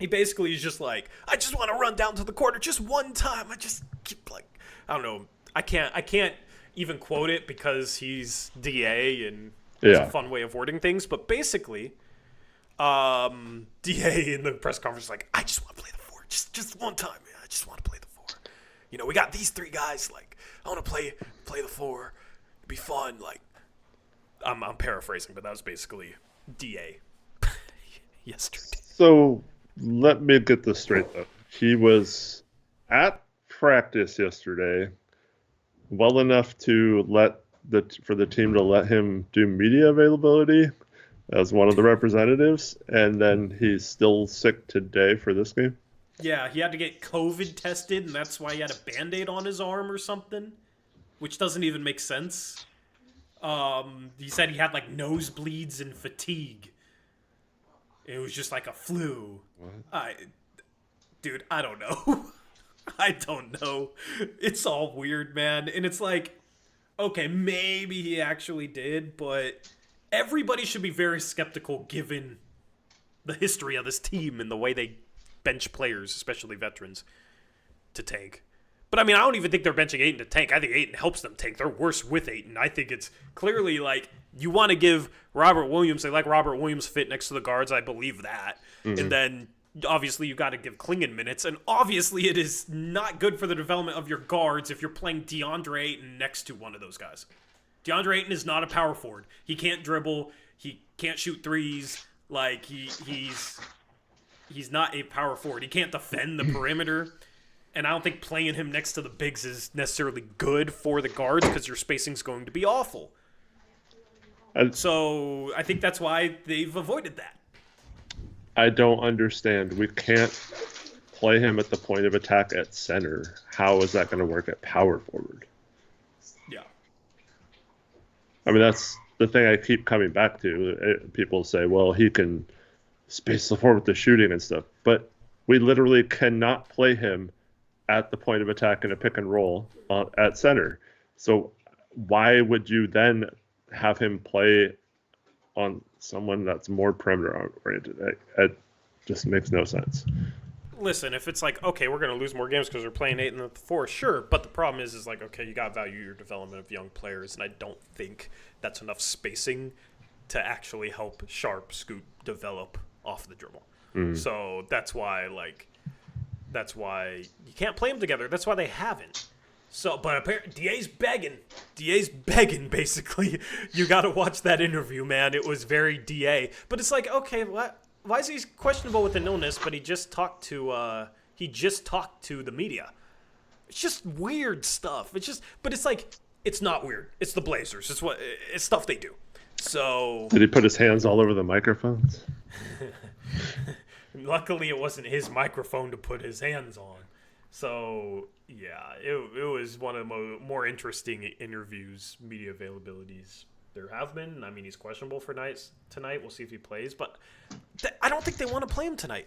he basically is just like, I just want to run down to the corner just one time. I just keep like, I don't know. I can't even quote it because he's DA and it's a fun way of wording things. But basically, DA in the press conference is like, I just want to play the 4. Just one time. Man. I just want to play the 4. You know, we got these 3 guys. Like, I want to play the 4. It'd be fun. Like, I'm paraphrasing, but that was basically DA yesterday. So let me get this straight, though. He was at practice yesterday well enough to for the team to let him do media availability as one of the representatives, and then he's still sick today for this game. Yeah, he had to get COVID tested, and that's why he had a Band-Aid on his arm or something, which doesn't even make sense. He said he had like nosebleeds and fatigue. It was just like a flu. What? Dude, I don't know. I don't know. It's all weird, man. And it's like, okay, maybe he actually did, but everybody should be very skeptical given the history of this team and the way they bench players, especially veterans, to tank. But, I mean, I don't even think they're benching Ayton to tank. I think Ayton helps them tank. They're worse with Ayton. I think it's clearly like you want to give Robert Williams, they like Robert Williams fit next to the guards. I believe that. Mm-hmm. And then obviously you got to give Klingon minutes, and obviously it is not good for the development of your guards if you're playing DeAndre Ayton next to one of those guys. DeAndre Ayton is not a power forward. He can't dribble. He can't shoot threes. Like, he's not a power forward. He can't defend the perimeter. And I don't think playing him next to the bigs is necessarily good for the guards because your spacing's going to be awful. So I think that's why they've avoided that. I don't understand. We can't play him at the point of attack at center. How is that going to work at power forward? Yeah. I mean, that's the thing I keep coming back to. People say, well, he can space the floor with the shooting and stuff. But we literally cannot play him at the point of attack in a pick and roll at center. So why would you then have him play on someone that's more perimeter oriented? It just makes no sense. Listen, if it's like, okay, we're going to lose more games because we're playing 8 and the 4, sure. But the problem is like, okay, you got to value your development of young players, and I don't think that's enough spacing to actually help Sharp, Scoot develop off the dribble. So that's why you can't play them together. That's why they haven't. So, but apparently, DA's begging, basically. You got to watch that interview, man. It was very DA. But it's like, okay, what? Why is he questionable with an illness? But he just talked to the media. It's just weird stuff. But it's like, it's not weird. It's the Blazers. It's stuff they do. So. Did he put his hands all over the microphones? Luckily, it wasn't his microphone to put his hands on. So, yeah, it was one of the more interesting interviews, media availabilities there have been. I mean, he's questionable for tonight. We'll see if he plays. But I don't think they want to play him tonight.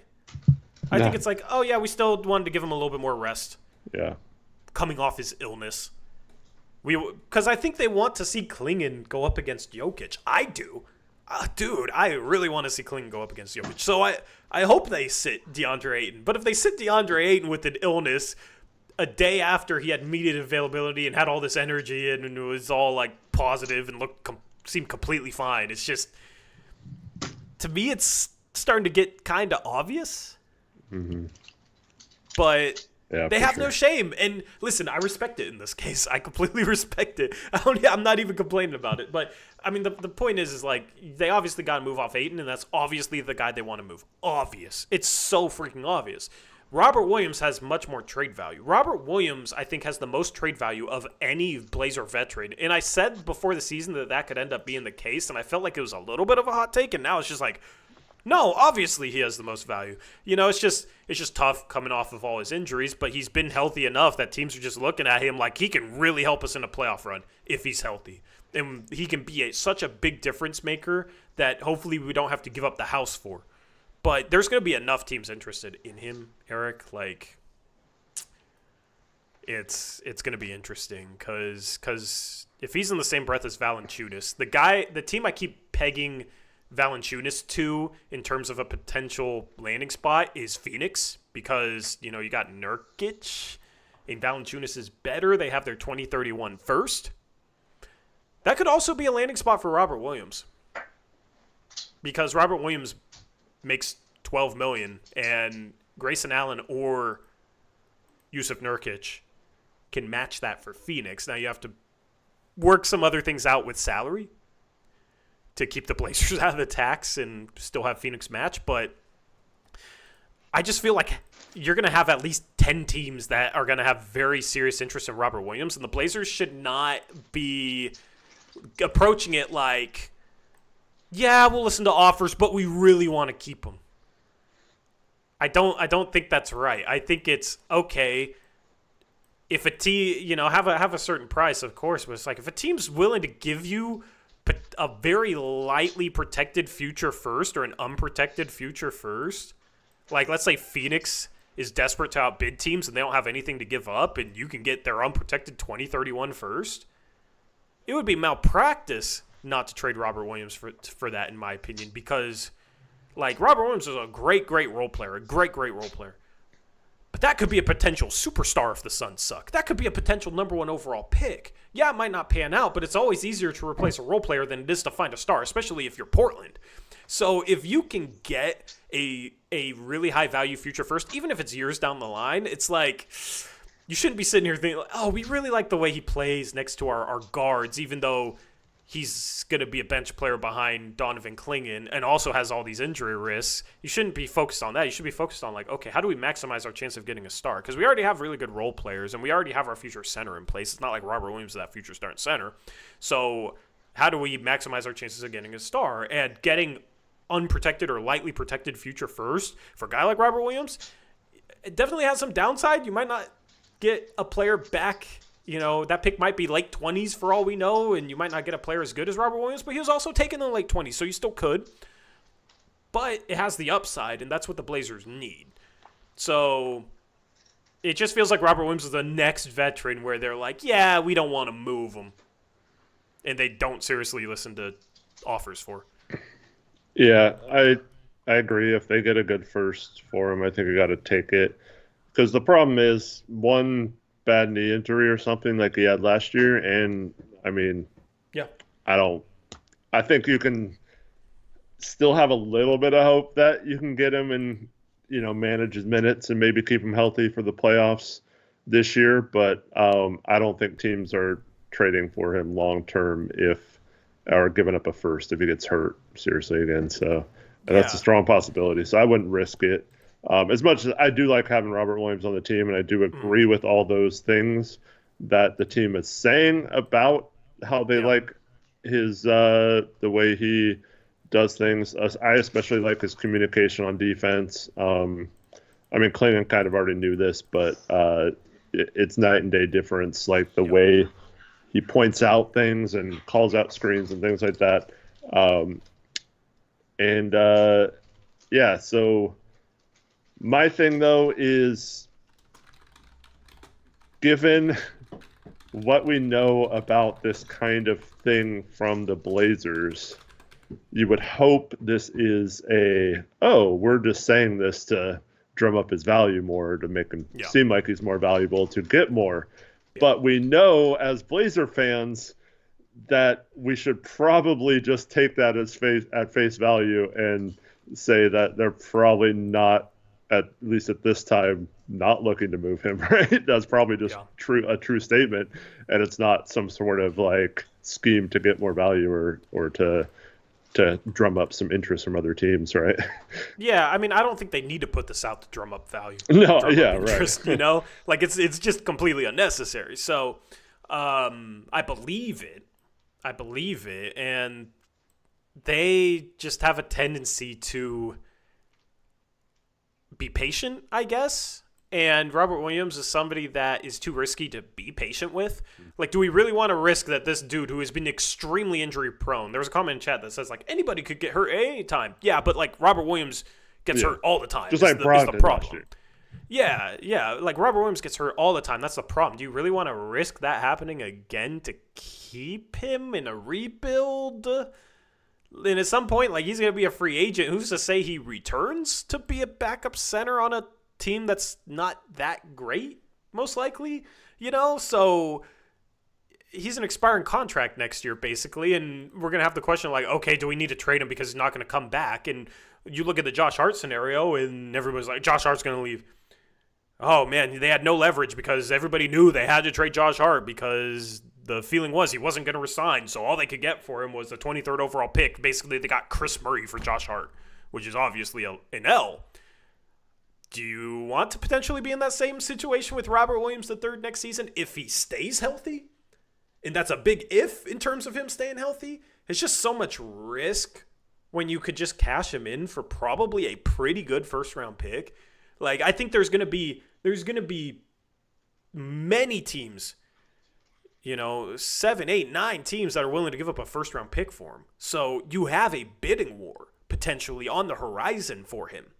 I think it's like, oh, yeah, we still wanted to give him a little bit more rest. Yeah. Coming off his illness. Because I think they want to see Klingon go up against Jokic. I do. Dude, I really want to see Klingon go up against Jokic. So I hope they sit DeAndre Ayton. But if they sit DeAndre Ayton with an illness a day after he had media availability and had all this energy and it was all like positive and seemed completely fine, it's just, to me, it's starting to get kind of obvious. Mm-hmm. But yeah, they have no shame. And listen, I respect it in this case. I completely respect it. I'm not even complaining about it. But, I mean, the point is like, they obviously got to move off Ayton, and that's obviously the guy they want to move. Obvious. It's so freaking obvious. Robert Williams has much more trade value. Robert Williams, I think, has the most trade value of any Blazer veteran. And I said before the season that could end up being the case, and I felt like it was a little bit of a hot take, and now it's just like, no, obviously he has the most value. You know, it's just tough coming off of all his injuries, but he's been healthy enough that teams are just looking at him like he can really help us in a playoff run if he's healthy. And he can be such a big difference maker that hopefully we don't have to give up the house for. But there's going to be enough teams interested in him, Eric. Like, it's going to be interesting because if he's in the same breath as Valanciunas, the team I keep pegging Valanciunas to in terms of a potential landing spot is Phoenix, because, you know, you got Nurkic and Valanciunas is better. They have their 2031 first. That could also be a landing spot for Robert Williams, because Robert Williams makes $12 million and Grayson Allen or Yusuf Nurkic can match that for Phoenix. Now you have to work some other things out with salary to keep the Blazers out of the tax and still have Phoenix match, but I just feel like you're going to have at least 10 teams that are going to have very serious interest in Robert Williams, and the Blazers should not be approaching it like, yeah, we'll listen to offers, but we really want to keep him. I don't think that's right. I think it's okay if a team, you know, have a certain price, of course, but it's like if a team's willing to give you a very lightly protected future first or an unprotected future first, like let's say Phoenix is desperate to outbid teams and they don't have anything to give up and you can get their unprotected 2031 first, it would be malpractice not to trade Robert Williams for that, in my opinion, because like Robert Williams is a great role player, a great role player. But that could be a potential superstar if the Suns suck. That could be a potential number 1 overall pick. Yeah, it might not pan out, but it's always easier to replace a role player than it is to find a star, especially if you're Portland. So if you can get a really high value future first, even if it's years down the line, it's like you shouldn't be sitting here thinking, oh, we really like the way he plays next to our guards, even though he's going to be a bench player behind Donovan Clingan and also has all these injury risks. You shouldn't be focused on that. You should be focused on, like, okay, how do we maximize our chance of getting a star? Because we already have really good role players, and we already have our future center in place. It's not like Robert Williams is that future starting center. So how do we maximize our chances of getting a star? And getting unprotected or lightly protected future first for a guy like Robert Williams, it definitely has some downside. You might not get a player back. You know, that pick might be late 20s for all we know, and you might not get a player as good as Robert Williams, but he was also taken in the late 20s, so you still could. But it has the upside, and that's what the Blazers need. So it just feels like Robert Williams is the next veteran where they're like, yeah, we don't want to move him. And they don't seriously listen to offers for. Yeah, I agree. If they get a good first for him, I think you got to take it. Because the problem is, one bad knee injury or something like he had last year, and I mean, yeah, I think you can still have a little bit of hope that you can get him and, you know, manage his minutes and maybe keep him healthy for the playoffs this year, but I don't think teams are trading for him long term or giving up a first if he gets hurt seriously again. So that's a strong possibility. So I wouldn't risk it. As much as I do like having Robert Williams on the team, and I do agree with all those things that the team is saying about how they like his the way he does things. I especially like his communication on defense. I mean, Klingon kind of already knew this, but it's night and day difference. Like the way he points out things and calls out screens and things like that. So my thing, though, is given what we know about this kind of thing from the Blazers, you would hope this is we're just saying this to drum up his value more, to make him seem like he's more valuable, to get more. Yeah. But we know as Blazer fans that we should probably just take that at face value and say that they're probably not, at least at this time, not looking to move him, right? That's probably just a true statement, and it's not some sort of like scheme to get more value or to drum up some interest from other teams, right? Yeah, I mean, I don't think they need to put this out to drum up value. No, yeah, interest, right. You know, like it's just completely unnecessary. So, I believe it, and they just have a tendency to be patient, I guess. And Robert Williams is somebody that is too risky to be patient with. Like, do we really want to risk that this dude who has been extremely injury prone? There was a comment in chat that says, like, anybody could get hurt at any time. Yeah, but, like, Robert Williams gets hurt all the time. Just like Brogdon the problem. Yeah. Like, Robert Williams gets hurt all the time. That's the problem. Do you really want to risk that happening again to keep him in a rebuild? And at some point, like, he's going to be a free agent. Who's to say he returns to be a backup center on a team that's not that great, most likely, you know? So he's an expiring contract next year, basically, and we're going to have the question, like, okay, do we need to trade him because he's not going to come back? And you look at the Josh Hart scenario, and everybody's like, Josh Hart's going to leave. Oh, man, they had no leverage because everybody knew they had to trade Josh Hart because the feeling was he wasn't going to resign, so all they could get for him was the 23rd overall pick. Basically, they got Chris Murray for Josh Hart, which is obviously an L. Do you want to potentially be in that same situation with Robert Williams III next season if he stays healthy? And that's a big if in terms of him staying healthy. It's just so much risk when you could just cash him in for probably a pretty good first-round pick. Like, I think there's going to be many teams, 7, 8, 9 teams that are willing to give up a first-round pick for him. So you have a bidding war potentially on the horizon for him.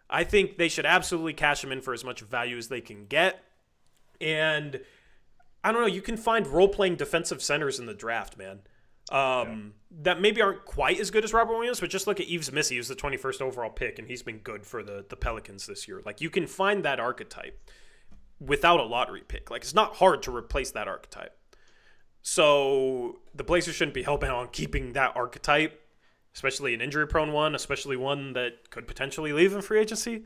I think they should absolutely cash him in for as much value as they can get. And I don't know, you can find role-playing defensive centers in the draft, man. that maybe aren't quite as good as Robert Williams, but just look at Yves Missy, who's the 21st overall pick, and he's been good for the Pelicans this year. Like, you can find that archetype without a lottery pick. Like, it's not hard to replace that archetype. So the Blazers shouldn't be hell-bent on keeping that archetype, especially an injury-prone one, especially one that could potentially leave in free agency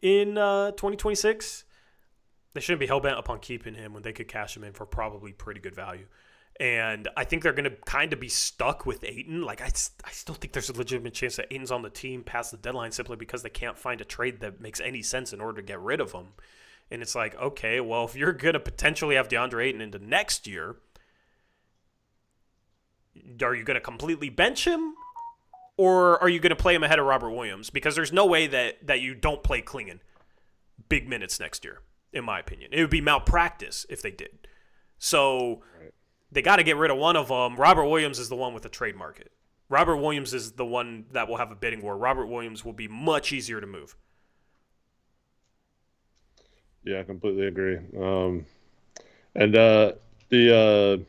in 2026. They shouldn't be hell-bent upon keeping him when they could cash him in for probably pretty good value. And I think they're going to kind of be stuck with Ayton. Like, I still think there's a legitimate chance that Ayton's on the team past the deadline simply because they can't find a trade that makes any sense in order to get rid of him. And it's like, okay, well, if you're going to potentially have DeAndre Ayton into next year, are you going to completely bench him? Or are you going to play him ahead of Robert Williams? Because there's no way that you don't play Klingon big minutes next year, in my opinion. It would be malpractice if they did. So they got to get rid of one of them. Robert Williams is the one with the trade market. Robert Williams is the one that will have a bidding war. Robert Williams will be much easier to move. Yeah, I completely agree. And the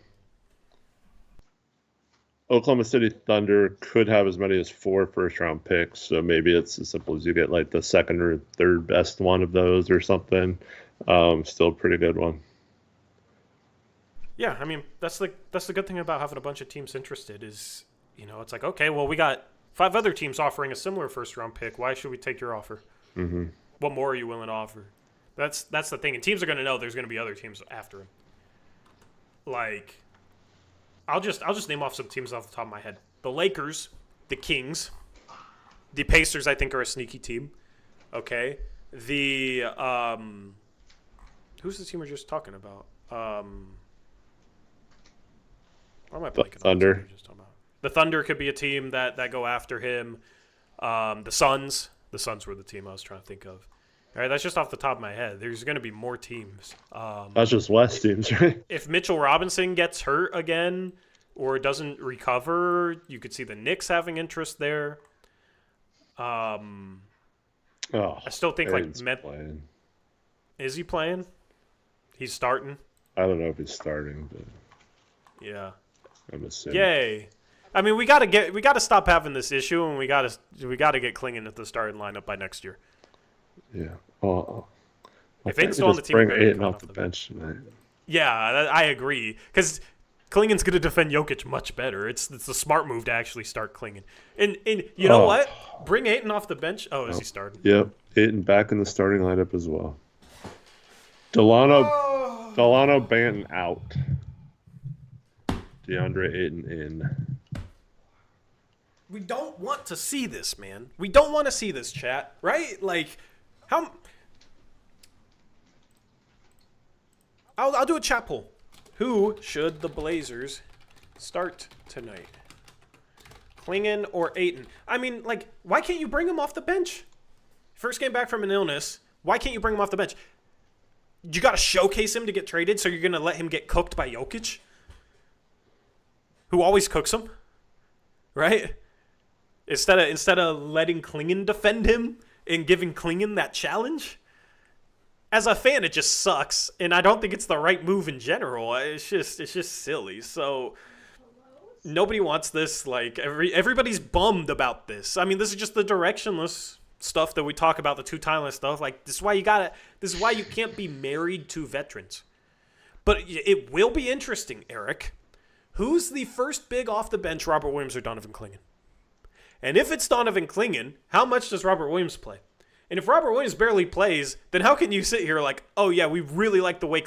Oklahoma City Thunder could have as many as 4 first-round picks, so maybe it's as simple as you get like the second or third best one of those or something. Still a pretty good one. Yeah, I mean, that's the good thing about having a bunch of teams interested is, it's like, okay, well, we got 5 other teams offering a similar first-round pick. Why should we take your offer? Mm-hmm. What more are you willing to offer? That's the thing. And teams are going to know there's going to be other teams after him. Like, I'll just name off some teams off the top of my head. The Lakers, the Kings, the Pacers, I think, are a sneaky team. Okay. The who's the team we're just talking about? Why am I blanking? Thunder. The Thunder could be a team that go after him. The Suns. The Suns were the team I was trying to think of. All right, that's just off the top of my head. There's going to be more teams. That's just West teams, right? If Mitchell Robinson gets hurt again or doesn't recover, you could see the Knicks having interest there. I still think playing. Is he playing? He's starting. I don't know if he's starting, but yeah, I'm assuming. Yay! I mean, we gotta stop having this issue, and we gotta get Klingon at the starting lineup by next year. Yeah. Well, if Ayton's still on the team, bring Ayton off the bench tonight. Yeah, I agree. Because Klingon's going to defend Jokic much better. It's the smart move to actually start Klingon. And you know what? Bring Ayton off the bench. Oh, is he starting? Yep. Ayton back in the starting lineup as well. Delano Banton out. DeAndre Ayton in. We don't want to see this, man. We don't want to see this, chat. Right? Like, I'll do a chat poll. Who should the Blazers start tonight? Klingon or Ayton? I mean, like, why can't you bring him off the bench? First game back from an illness. Why can't you bring him off the bench? You got to showcase him to get traded, so you're going to let him get cooked by Jokic, who always cooks him, right? Instead of letting Klingon defend him and giving Klingon that challenge. As a fan, it just sucks, and I don't think it's the right move in general. It's just silly. So nobody wants this. Like everybody's bummed about this. I mean, this is just the directionless stuff that we talk about, the two-timeless stuff. Like this is why you can't be married to veterans. But it will be interesting, Eric. Who's the first big off the bench, Robert Williams or Donovan Klingon? And if it's Donovan Klingon, how much does Robert Williams play? And if Robert Williams barely plays, then how can you sit here like, oh yeah, we really like the way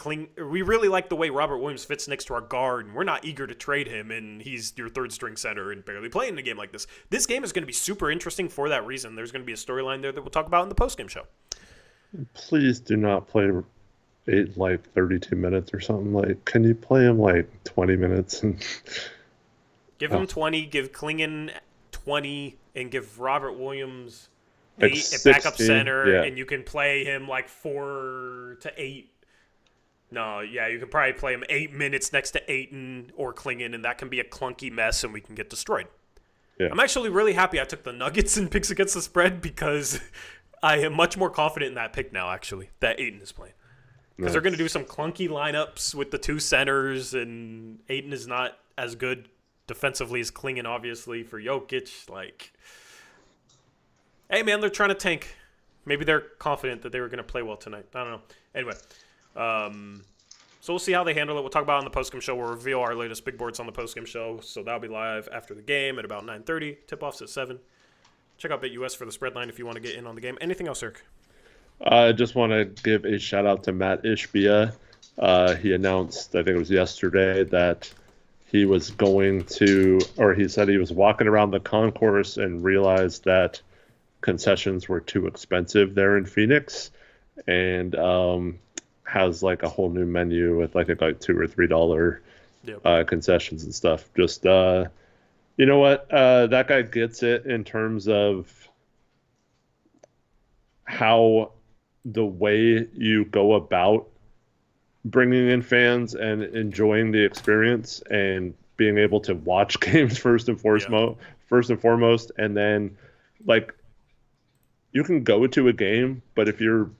Robert Williams fits next to our guard, and we're not eager to trade him, and he's your third string center and barely playing in a game like this. This game is going to be super interesting for that reason. There's going to be a storyline there that we'll talk about in the postgame show. Please do not play 32 minutes or something. Like, can you play him like 20 minutes? And give him 20, give Klingon 20, and give Robert Williams 8 at backup center, and you can play him like 4 to 8. No, yeah, you can probably play him 8 minutes next to Ayton or Klingon, and that can be a clunky mess, and we can get destroyed. Yeah. I'm actually really happy I took the Nuggets in picks against the spread because I am much more confident in that pick now, actually, that Ayton is playing. Because they're going to do some clunky lineups with the two centers, and Ayton is not as good defensively is clinging, obviously, for Jokic. Like, hey, man, they're trying to tank. Maybe they're confident that they were going to play well tonight. I don't know. Anyway, so we'll see how they handle it. We'll talk about it on the postgame show. We'll reveal our latest big boards on the postgame show. So that'll be live after the game at about 9:30. Tip-off's at 7. Check out BetUS for the spread line if you want to get in on the game. Anything else, Eric? I just want to give a shout-out to Matt Ishbia. He announced, I think it was yesterday, that he was going to, or he said he was walking around the concourse and realized that concessions were too expensive there in Phoenix, and has like a whole new menu with like $2 or $3 concessions and stuff. Just you know what, that guy gets it in terms of how the way you go about bringing in fans and enjoying the experience and being able to watch games first and foremost, and then like you can go to a game, but if you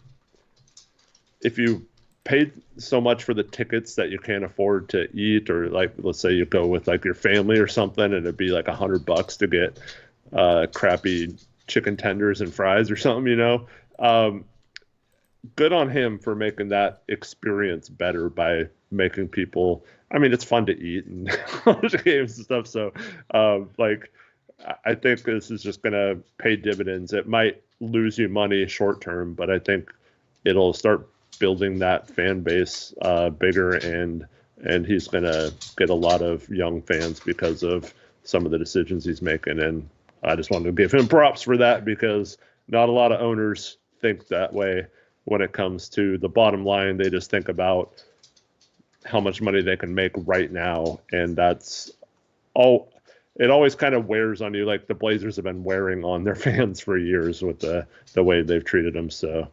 paid so much for the tickets that you can't afford to eat, or like let's say you go with like your family or something and it'd be like $100 to get crappy chicken tenders and fries or something, you know, good on him for making that experience better by making people, I mean, it's fun to eat and watch games and stuff. So like I think this is just going to pay dividends. It might lose you money short term, but I think it'll start building that fan base bigger, and he's going to get a lot of young fans because of some of the decisions he's making. And I just wanted to give him props for that, because not a lot of owners think that way when it comes to the bottom line. They just think about how much money they can make right now, and that's all. It always kind of wears on you, like the Blazers have been wearing on their fans for years with the way they've treated them. So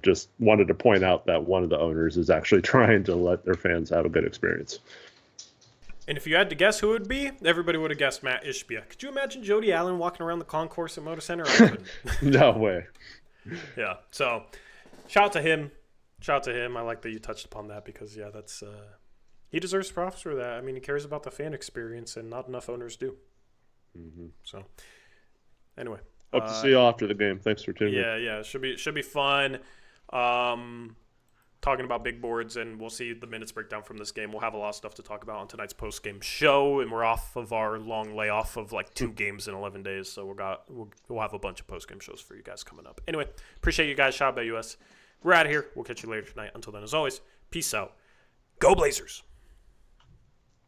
just wanted to point out that one of the owners is actually trying to let their fans have a good experience. And if you had to guess who it would be, everybody would have guessed Matt Ishbia. Could you imagine Jody Allen walking around the concourse at Moda Center? I couldn't. No way. Yeah, so shout out to him. I like that you touched upon that, because, yeah, that's he deserves props for that. I mean, he cares about the fan experience, and not enough owners do. Mm-hmm. So, anyway. Hope to see you after the game. Thanks for tuning in. Yeah. Should be fun. Talking about big boards, and we'll see the minutes breakdown from this game. We'll have a lot of stuff to talk about on tonight's post-game show, and we're off of our long layoff of like 2 games in 11 days, so we'll have a bunch of post-game shows for you guys coming up. Anyway, appreciate you guys. Shout out BetUS. We're out of here. We'll catch you later tonight. Until then, as always, peace out. Go Blazers!